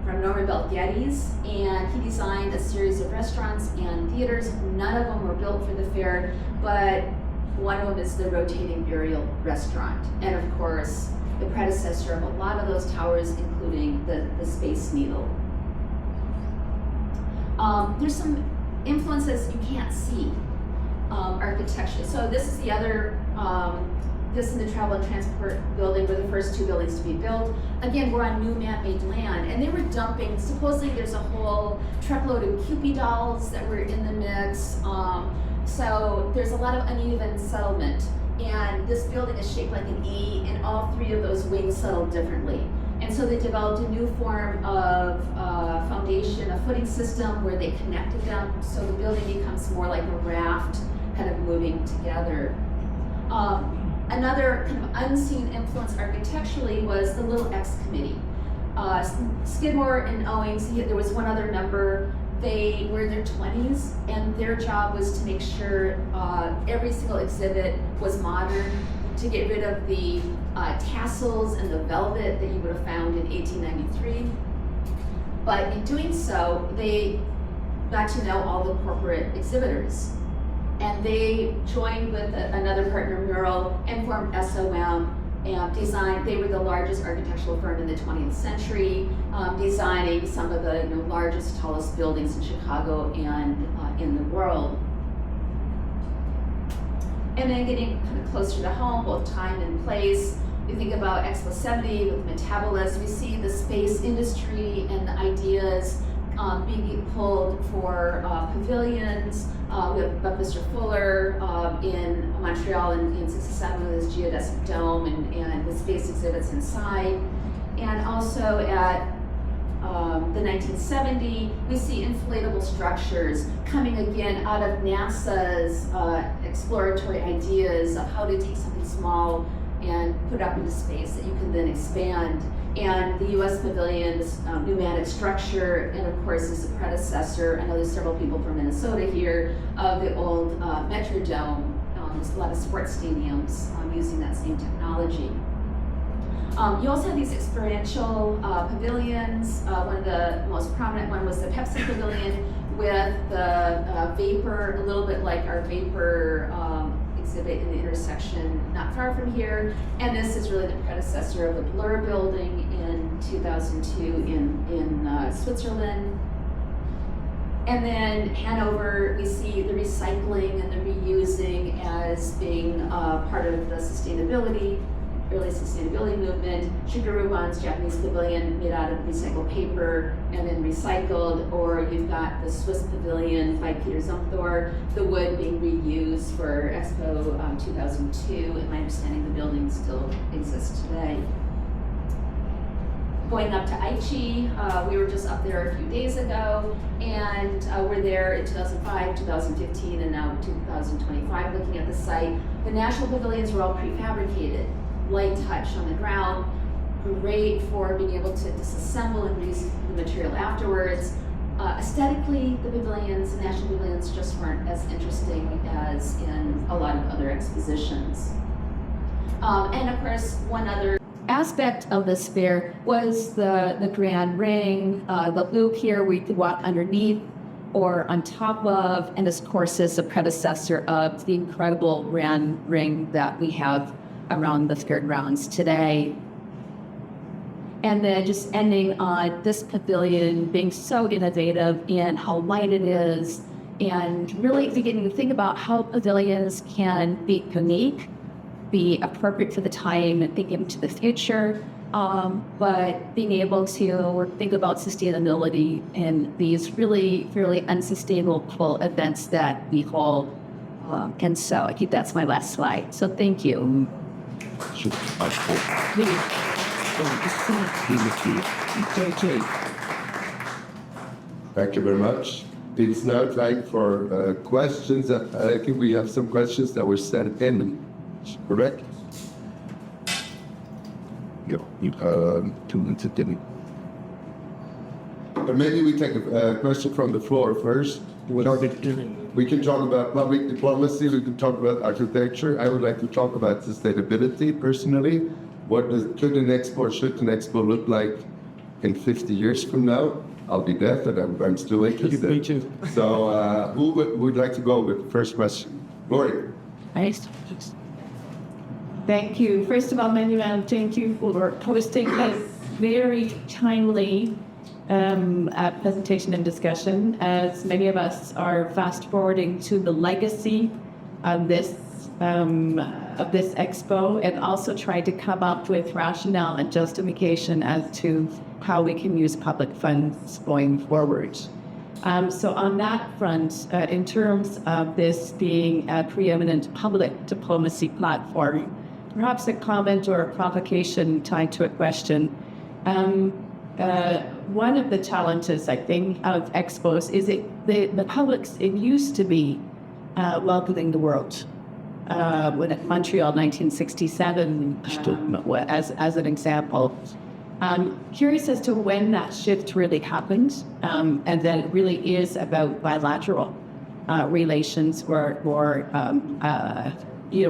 Norman Bell Geddes, and he designed a series of restaurants and theaters. None of them were built for the fair, but one of them is the rotating burial restaurant, and of course the predecessor of a lot of those towers, including the Space Needle. There's some influences you can't see architecturally. So this is the other, this is the Travel and Transport building were the first 2 buildings to be built. Again, we're on new man-made land, and they were dumping, supposedly there's a whole truckload of Kewpie dolls that were in the mix. So there's a lot of uneven settlement. And this building is shaped like an E, and all 3 of those wings settled differently. And so they developed a new form of foundation, a footing system where they connected them, so the building becomes more like a raft, kind of moving together. Another kind of unseen influence architecturally was the Little X Committee. Skidmore and Owings, there was one other member. They were in their 20s, and their job was to make sure every single exhibit was modern, to get rid of the tassels and the velvet that you would have found in 1893. But in doing so, they got to know all the corporate exhibitors. And they joined with another partner, Mural, and formed SOM, and designed. They were the largest architectural firm in the 20th century, designing some of the largest, tallest buildings in Chicago and in the world. And then getting kind of closer to home, both time and place. You think about Expo 70 with Metabolist, we see the space industry and the ideas being pulled for pavilions. We have Mr. Fuller in Montreal in 67 with his geodesic dome and the space exhibits inside. And also at the 1970, we see inflatable structures coming again out of NASA's exploratory ideas of how to take something small and put up into space that you can then expand. And the U.S. Pavilion, this pneumatic structure, and of course is the predecessor, I know there's several people from Minnesota here, of the old Metrodome. There's a lot of sports stadiums using that same technology. You also have these experiential pavilions. One of the most prominent one was the Pepsi Pavilion with the vapor, a little bit like our vapor exhibit in the intersection not far from here. And this is really the predecessor of the Blur building in 2002 in Switzerland. And then Hanover, we see the recycling and the reusing as being part of the early sustainability movement. Shigeruban's Japanese pavilion made out of recycled paper and then recycled, or you've got the Swiss Pavilion by Peter Zumthor, the wood being reused for Expo 2002, and my understanding the building still exists today. going up to ISIE. We were just up there a few days ago, and we're there in 2005, 2015, and now 2025 looking at the site. The national pavilions were all prefabricated, light touch on the ground, great for being able to disassemble and reuse the material afterwards. Aesthetically, the pavilions, the national pavilions, just weren't as interesting as in a lot of other expositions. And of course, one other aspect of this fair was the grand ring, the loop here where you could walk underneath or on top of, and of course is a predecessor of the incredible grand ring that we have around the fairgrounds today. And then just ending on this pavilion being so innovative in how light it is, and really beginning to think about how pavilions can be unique, be appropriate for the time and think into the future, but being able to think about sustainability in these really fairly unsustainable events that we hold. And so I think that's my last slide. So thank you. Thank you very much. It's now time for questions. I think we have some questions that were sent in, correct? But maybe we take a question from the floor first. We can talk about public diplomacy, we can talk about architecture. I would like to talk about sustainability personally. Should an expo look like in 50 years from now? I'll be deaf, and I'm still interested. Me too. So who would like to go with the first question? Lori. Nice. Thank you. First of all, Manuel, thank you for hosting a very timely presentation and discussion, as many of us are fast forwarding to the legacy of this expo, and also trying to come up with rationale and justification as to how we can use public funds going forward. So on that front, in terms of this being a preeminent public diplomacy platform, perhaps a comment or a provocation tied to a question. One of the challenges, I think, of expos is the public, it used to be welcoming the world. When at Montreal 1967, as an example. Curious as to when that shift really happened, and that it really is about bilateral relations or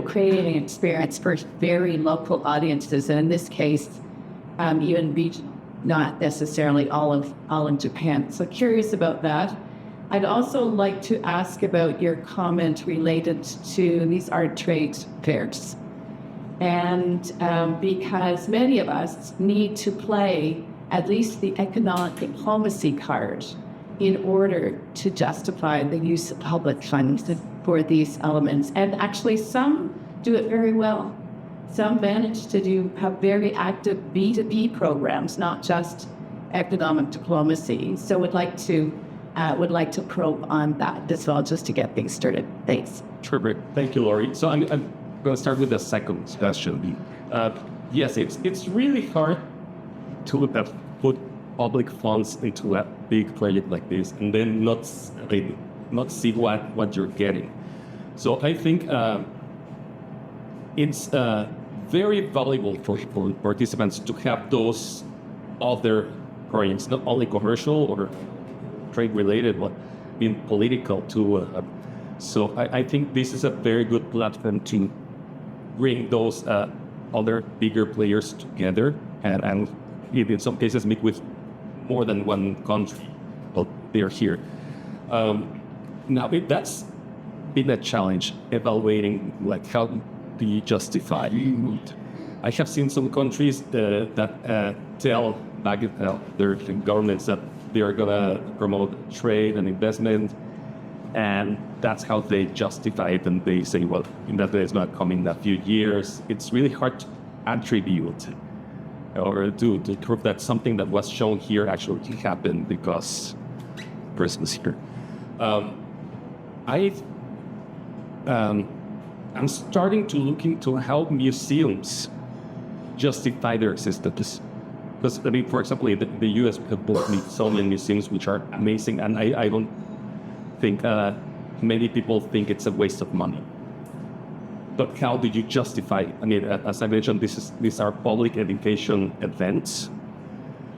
creating an experience for very local audiences, and in this case, even not necessarily all in Japan. So curious about that. I'd also like to ask about your comment related to these art trade fairs. And because many of us need to play at least the economic diplomacy card in order to justify the use of public funds for these elements. And actually some do it very well. Some manage to have very active B2B programs, not just economic diplomacy. So would like to probe on that as well, just to get things started. Thanks. Terrific. Thank you, Lori. So I'm going to start with the second question. Yes, it's really hard to put public funds into a big project like this and then not see what you're getting. So I think it's very valuable for participants to have those other projects, not only commercial or trade related, but being political too. So I think this is a very good platform to bring those other bigger players together and in some cases meet with more than one country, but they're here. Now that's been a challenge, evaluating like how do you justify. I have seen some countries that tell back their governments that they are gonna promote trade and investment, and that's how they justify it, and they say, well, that is not coming in a few years. It's really hard to attribute or to prove that something that was shown here actually happened because the person is here. I'm starting to look into how museums justify their existence. Because, I mean, for example, the US have built so many museums which are amazing, and I don't think many people think it's a waste of money. But how do you justify? I mean, as I mentioned, these are public education events.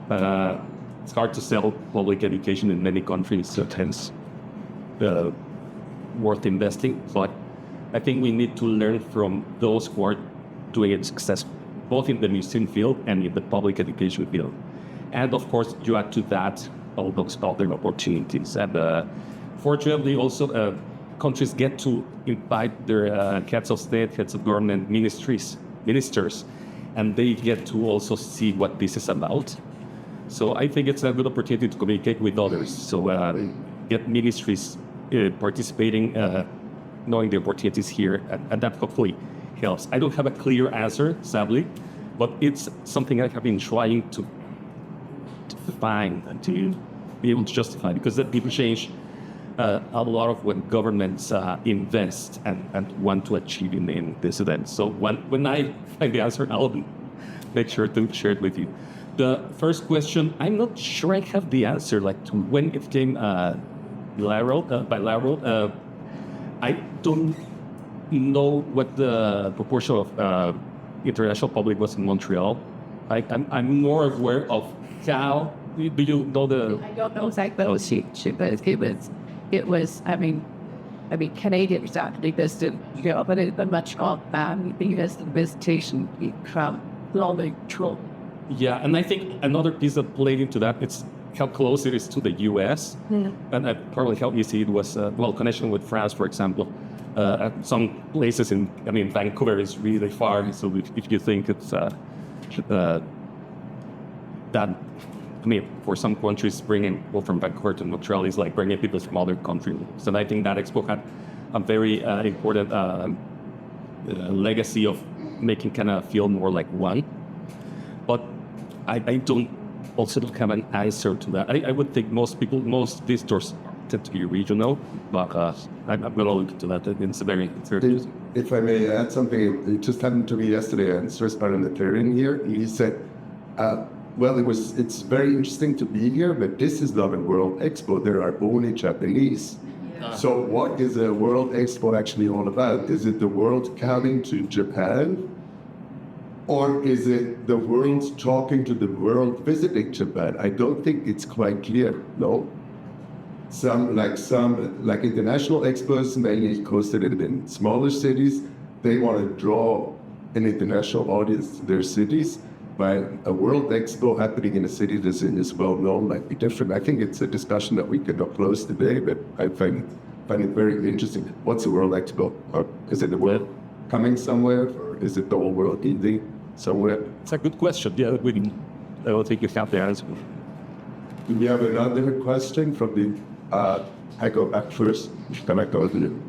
It's hard to sell public education in many countries, so hence worth investing. But I think we need to learn from those who are doing it successfully, both in the museum field and in the public education field. And of course, you add to that all those other opportunities. And fortunately, also countries get to invite their heads of state, heads of government, ministers, and they get to also see what this is about. So I think it's a good opportunity to communicate with others. So get ministries participating, knowing the opportunities here, and that hopefully helps. I don't have a clear answer, sadly, but it's something I have been trying to find and to be able to justify, because that people change a lot of what governments invest and want to achieve in this event. So when I find the answer, I'll make sure to share it with you. The first question, I'm not sure I have the answer, like to when it came bilateral. I don't know what the proportion of international public was in Montreal. I'm more aware of how. Do you know the? I don't know exactly what it was. I mean, Canadians actually visited, but it's a much more because the visitation from global troll. Yeah, and I think another piece that played into that, it's how close it is to the U.S. And probably how easy it was, connection with France, for example. At some places Vancouver is really far, so if you think it's for some countries, bringing people from Vancouver to Montreal is like bringing people from other countries. So I think that Expo had a very important legacy of making kind of feel more like one. But I don't have an answer to that. I would think most visitors tend to be regional, but I'm going to look into that. It's very interesting. If I may add something, it just happened to me yesterday, and Swiss Parliamentarian here, he said, it's very interesting to be here, but this is not a World Expo. There are only Japanese. Yeah. So what is a World Expo actually all about? Is it the world coming to Japan? Or is it the world talking to the world visiting Japan? I don't think it's quite clear, no? Some international expos, mainly hosted in smaller cities, they want to draw an international audience to their cities. But a World Expo happening in a city that is well known might be different. I think it's a discussion that we could not close today, but I find it very interesting. What's a World Expo? Or is it the world coming somewhere, or is it the whole world ending somewhere? It's a good question. Yeah, I don't think you have the answer. Do we have another question from the? I go back first. Can I go to you?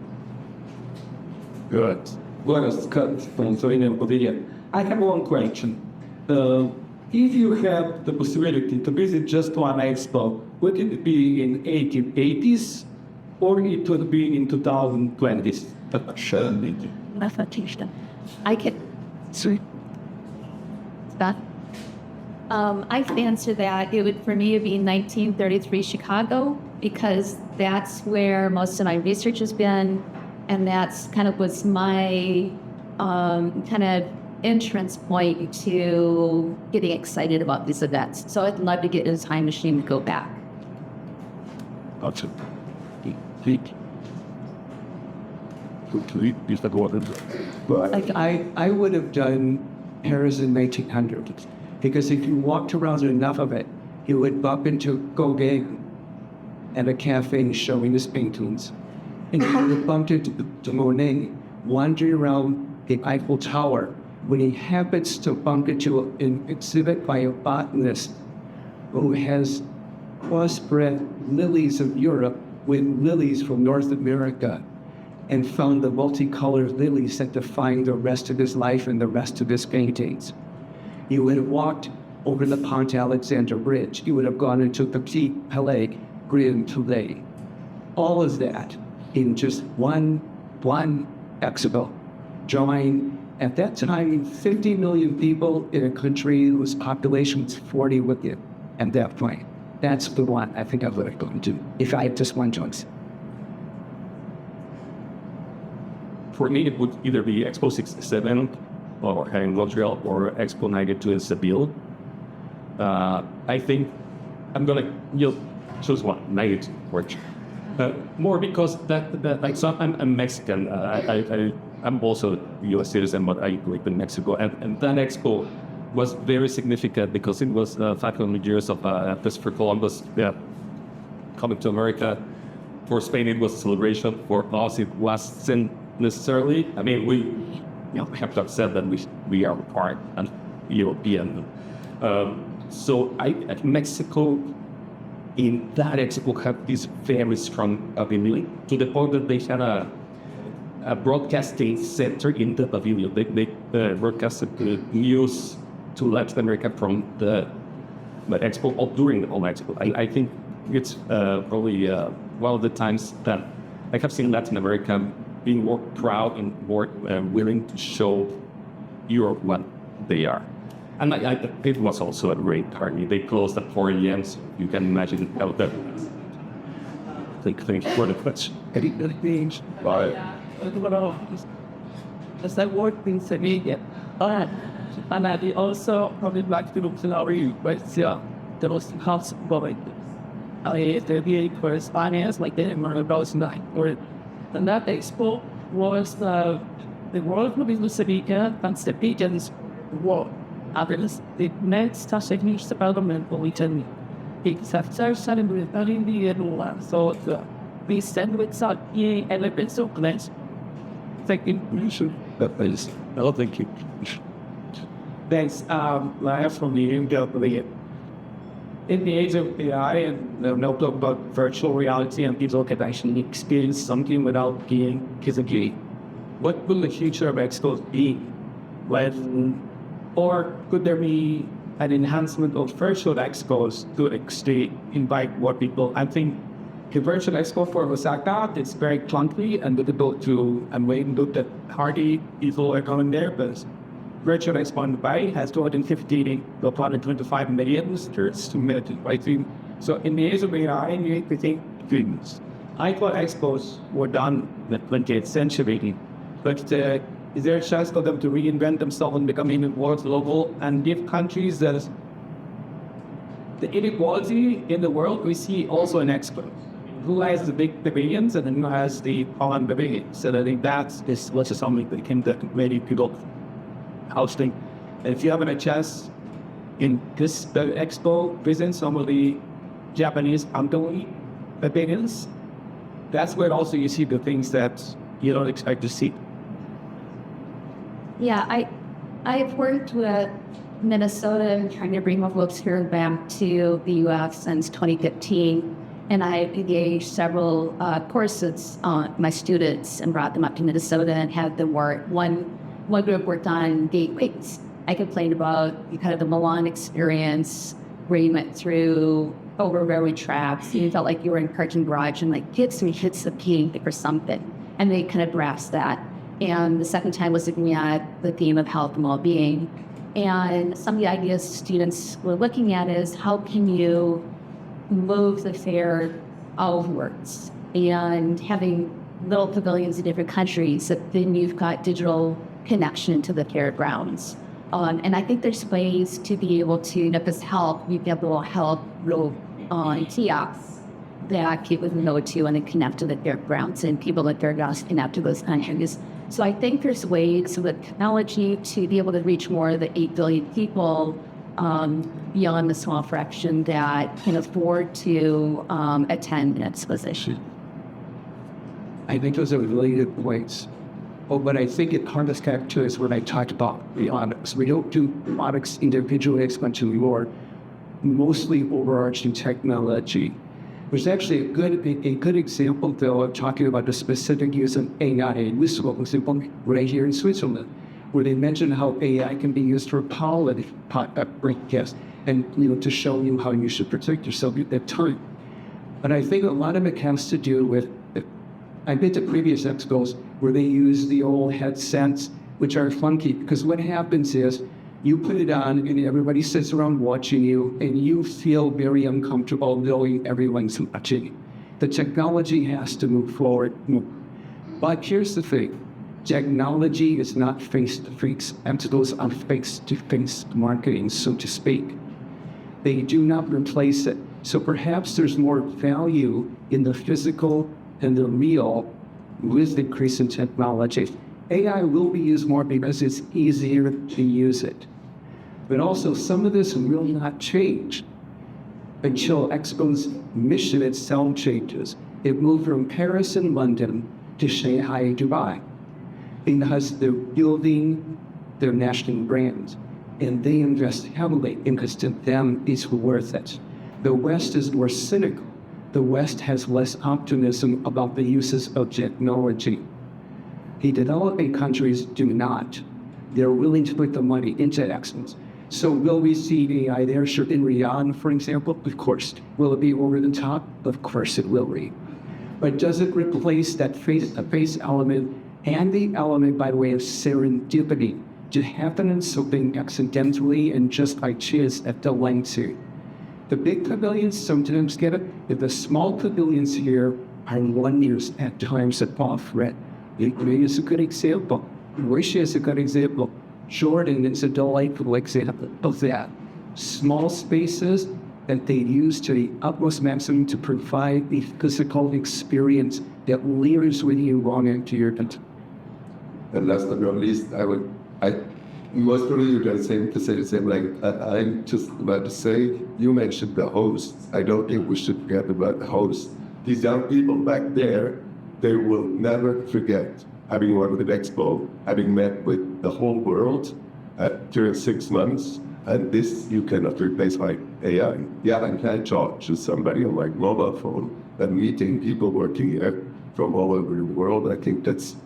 Good. Buenas, Scott from Slovenian Pavilion. I have one question. If you have the possibility to visit just one expo, would it be in 1880s or it would be in 2020s? I can. That. I can answer that. It would, for me, it'd be 1933 Chicago, because that's where most of my research has been, and that's kind of was my kind of entrance point to getting excited about these events. So I'd love to get in a time machine to go back. Gotcha. I would have done Paris in 1900, because if you walked around enough of it, you would bump into Gauguin at a cafe showing his paintings. And you would have bumped into Monet wandering around the Eiffel Tower when he happens to bump into an exhibit by a botanist who has crossbred lilies of Europe with lilies from North America, and found the multicolored lilies that define the rest of his life and the rest of his paintings. You would have walked over the Pont Alexander Bridge. You would have gone into the Petit Palais, Grand Palais. All of that in just one expo. Join At that time, 50 million people in a country whose population was 40 million at that point. That's the one I think I would have gone to if I had just one choice. For me, it would either be Expo 67 or in Montreal or Expo 92 in Seville. I think I'm gonna choose one, 92. More because I'm Mexican. I'm also a U.S. citizen, but I live in Mexico, and that Expo was very significant because it was 500 years of Christopher Columbus coming to America. For Spain, it was a celebration. For us, it wasn't necessarily. I mean, we have to accept that we are part and European. So Mexico in that Expo had this very strong opinion to the point that they had a broadcasting center in the pavilion. They broadcasted the news to Latin America from the Expo or during the whole Expo. I think it's probably one of the times that I have seen Latin America being more proud and more willing to show Europe what they are. And it was also a great party. They closed at 4 a.m. So you can imagine how that was. Thank you for the question. As I work in Sevilla, and I also probably like to look at there was possible the correspondence like the those night. And that Expo was the World Expos Sevilla and Sevilla's World. The next techniques development will be done. Except in the end, so we send with some elements of glass. Thank you. No, thank you. Thanks. I have from the in the age of AI and no talk about virtual reality and people can actually experience something without being physically. What will the future of Expos be? Or could there be an enhancement of virtual Expos to actually invite more people? I think the virtual Expo for Osaka is very clunky and difficult to look that hardly people are going there, but virtual Expo in Dubai has 250 to 125 million visitors to meet. So in the age of AI, we think things. I thought Expos were done in the 20th century, but is there a chance for them to reinvent themselves and become even more global and give countries that the inequality in the world we see also in Expo? Who has the big pavilions and then who has the Holland pavilions? So I think that's something that can many people hosting. And if you have a chance in this Expo, visit some of the Japanese company pavilions. That's where also you see the things that you don't expect to see. Yeah, I've worked with Minnesota trying to bring folks here back to the U.S. since 2015, and I've engaged several courses on my students and brought them up to Minnesota and had them work. One group worked on gateways. I complained about kind of the Milan experience where you went through over railroad tracks. You felt like you were in a parking garage and like get some hits of pink or something, and they kind of grasped that. And the second time was looking at the theme of health and well-being. And some of the ideas students were looking at is how can you move the fair outwards and having little pavilions in different countries, that then you've got digital connection to the fairgrounds. And I think there's ways to be able to, not just help, you get little help, little kiosks that people can go to and then connect to the fairgrounds, and people at fairgrounds connect to those countries. So I think there's ways with technology to be able to reach more of the 8 billion people beyond the small fraction that can afford to attend an exposition. I think those are really good points. But I think it harness character is what I talked about beyond. So we don't do products individually exponentially or mostly overarching technology. There's actually a good example, though, of talking about the specific use of AI in Lisbon, example, right here in Switzerland, where they mention how AI can be used for pollen broadcast and to show you how you should protect yourself at that time. But I think a lot of it has to do with, I've been to previous expos where they use the old headsets which are funky because what happens is you put it on and everybody sits around watching you and you feel very uncomfortable knowing everyone's watching. The technology has to move forward. But here's the thing. Technology is not face-to-face. Those are face-to-face marketing, so to speak. They do not replace it. So perhaps there's more value in the physical and the real with the increase in technology. AI will be used more because it's easier to use it. But also some of this will not change until Expo's mission itself changes. It moved from Paris and London to Shanghai, Dubai, because they're building their national brands and they invest heavily because to them it's worth it. The West is more cynical. The West has less optimism about the uses of technology. The developing countries do not. They're willing to put the money into excellence. So will we see AI there? Sure. In Riyadh, for example, of course. Will it be over the top? Of course it will be. But does it replace that face element and the element by way of serendipity to happen in something accidentally and just by chance at the length here? The big pavilions sometimes get it, but the small pavilions here are wonders at times that off red. Italy is a good example. Russia is a good example. Jordan is a delightful example of that. Small spaces that they use to the utmost maximum to provide the physical experience that lingers with you long into your country. And last but not least, most probably you're going to say the same. Like I'm just about to say, you mentioned the hosts. I don't think we should forget about the hosts. These young people back there, they will never forget having worked with Expo, having met with the whole world during 6 months. And this you cannot replace by AI. Yeah, I can talk to somebody on my mobile phone and meeting people working here from all over the world. I think that's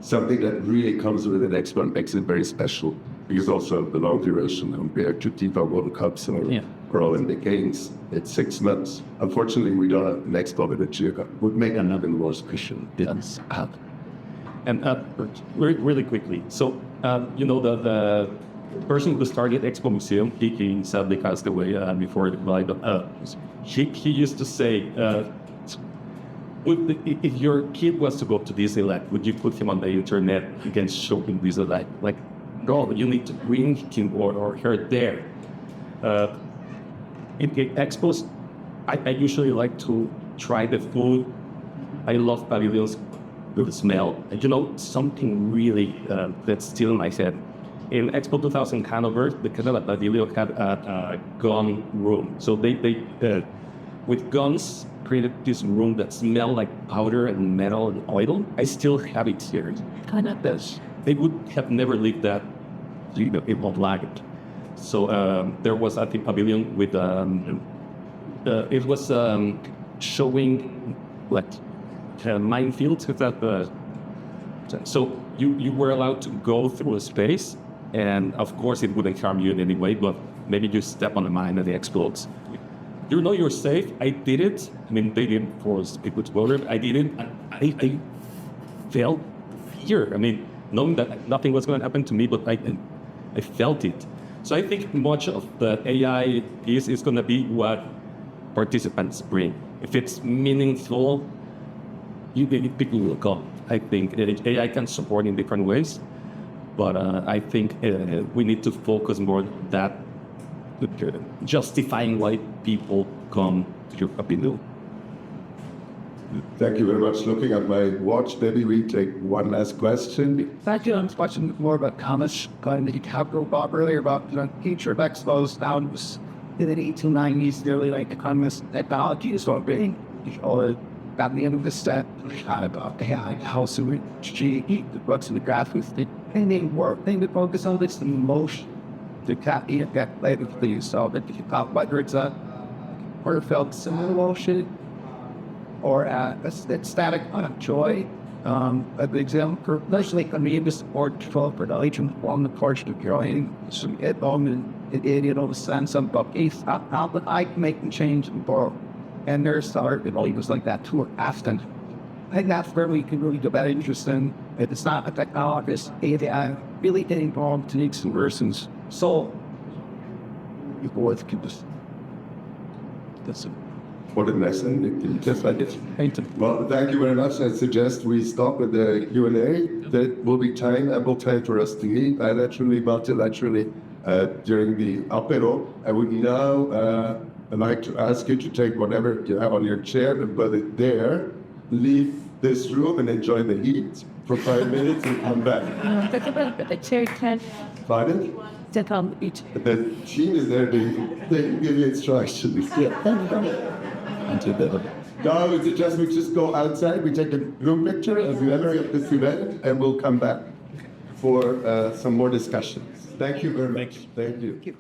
something that really comes with an Expo and makes it very special. Because also the long duration compared to FIFA World Cups or Olympic Games, it's 6 months. Unfortunately, we don't have an Expo with a year. Would make another more special. Yes. And really quickly, so the person who started Expo Museum, he sadly passed away before the live. He used to say, if your kid was to go to Disneyland, would you put him on the internet and show him Disneyland? Like, no, you need to bring him or her there. In Expos, I usually like to try the food. I love pavilions with the smell. And something really that's still in my head. In Expo 2000 Hanover, the Canada Pavilion had a gun room. So they with guns, created this room that smelled like powder and metal and oil. I still have it here. Kind of this. They would have never lived that. It won't like it. So there was at the pavilion with it was showing like minefields. So you were allowed to go through a space, and of course it wouldn't harm you in any way, but maybe you step on a mine and it explodes. You know you're safe. I did it. I mean, they didn't force people to go there. I did it. I felt fear. I mean, knowing that nothing was going to happen to me, but I felt it. So I think much of the AI is going to be what participants bring. If it's meaningful, people will come. I think AI can support in different ways, but I think we need to focus more on that, justifying why people come to your pavilion. Thank you very much. Looking at my watch, maybe we take one last question. Thank you. I'm watching more about comments. Going to Capitol Bob earlier about the future of Expos. Now it was in the 1890s, nearly like economists, technology is all being about the end of the set, about AI, how so the books and the graphics, and they focus on this emotion. The copy of that later, please. So that you talk whether it's a heartfelt similar emotion or a static joy. An example, especially when we use the word for the agent on the portion of growing, some it on the sense of bookies, how that I can make the change in borrow. And there's it was like that too often. I think that's where we can really get that interest in It's not a technologist. They are really involved in some persons. So, you both can just. That's it. What a lesson. Just like it's painted. Well, thank you very much. I suggest we stop with the Q&A. There will be ample time for us to meet bilaterally, multilaterally during the apero. I would now like to ask you to take whatever you have on your chair and put it there, leave this room and enjoy the heat for 5 minutes and come back. The chair can Pardon? sit on the beach. The team is there to give you instructions. No, it's just we just go outside, we take a group picture of whoever at this event, and we'll come back for some more discussions. Thank you very much. Thank you.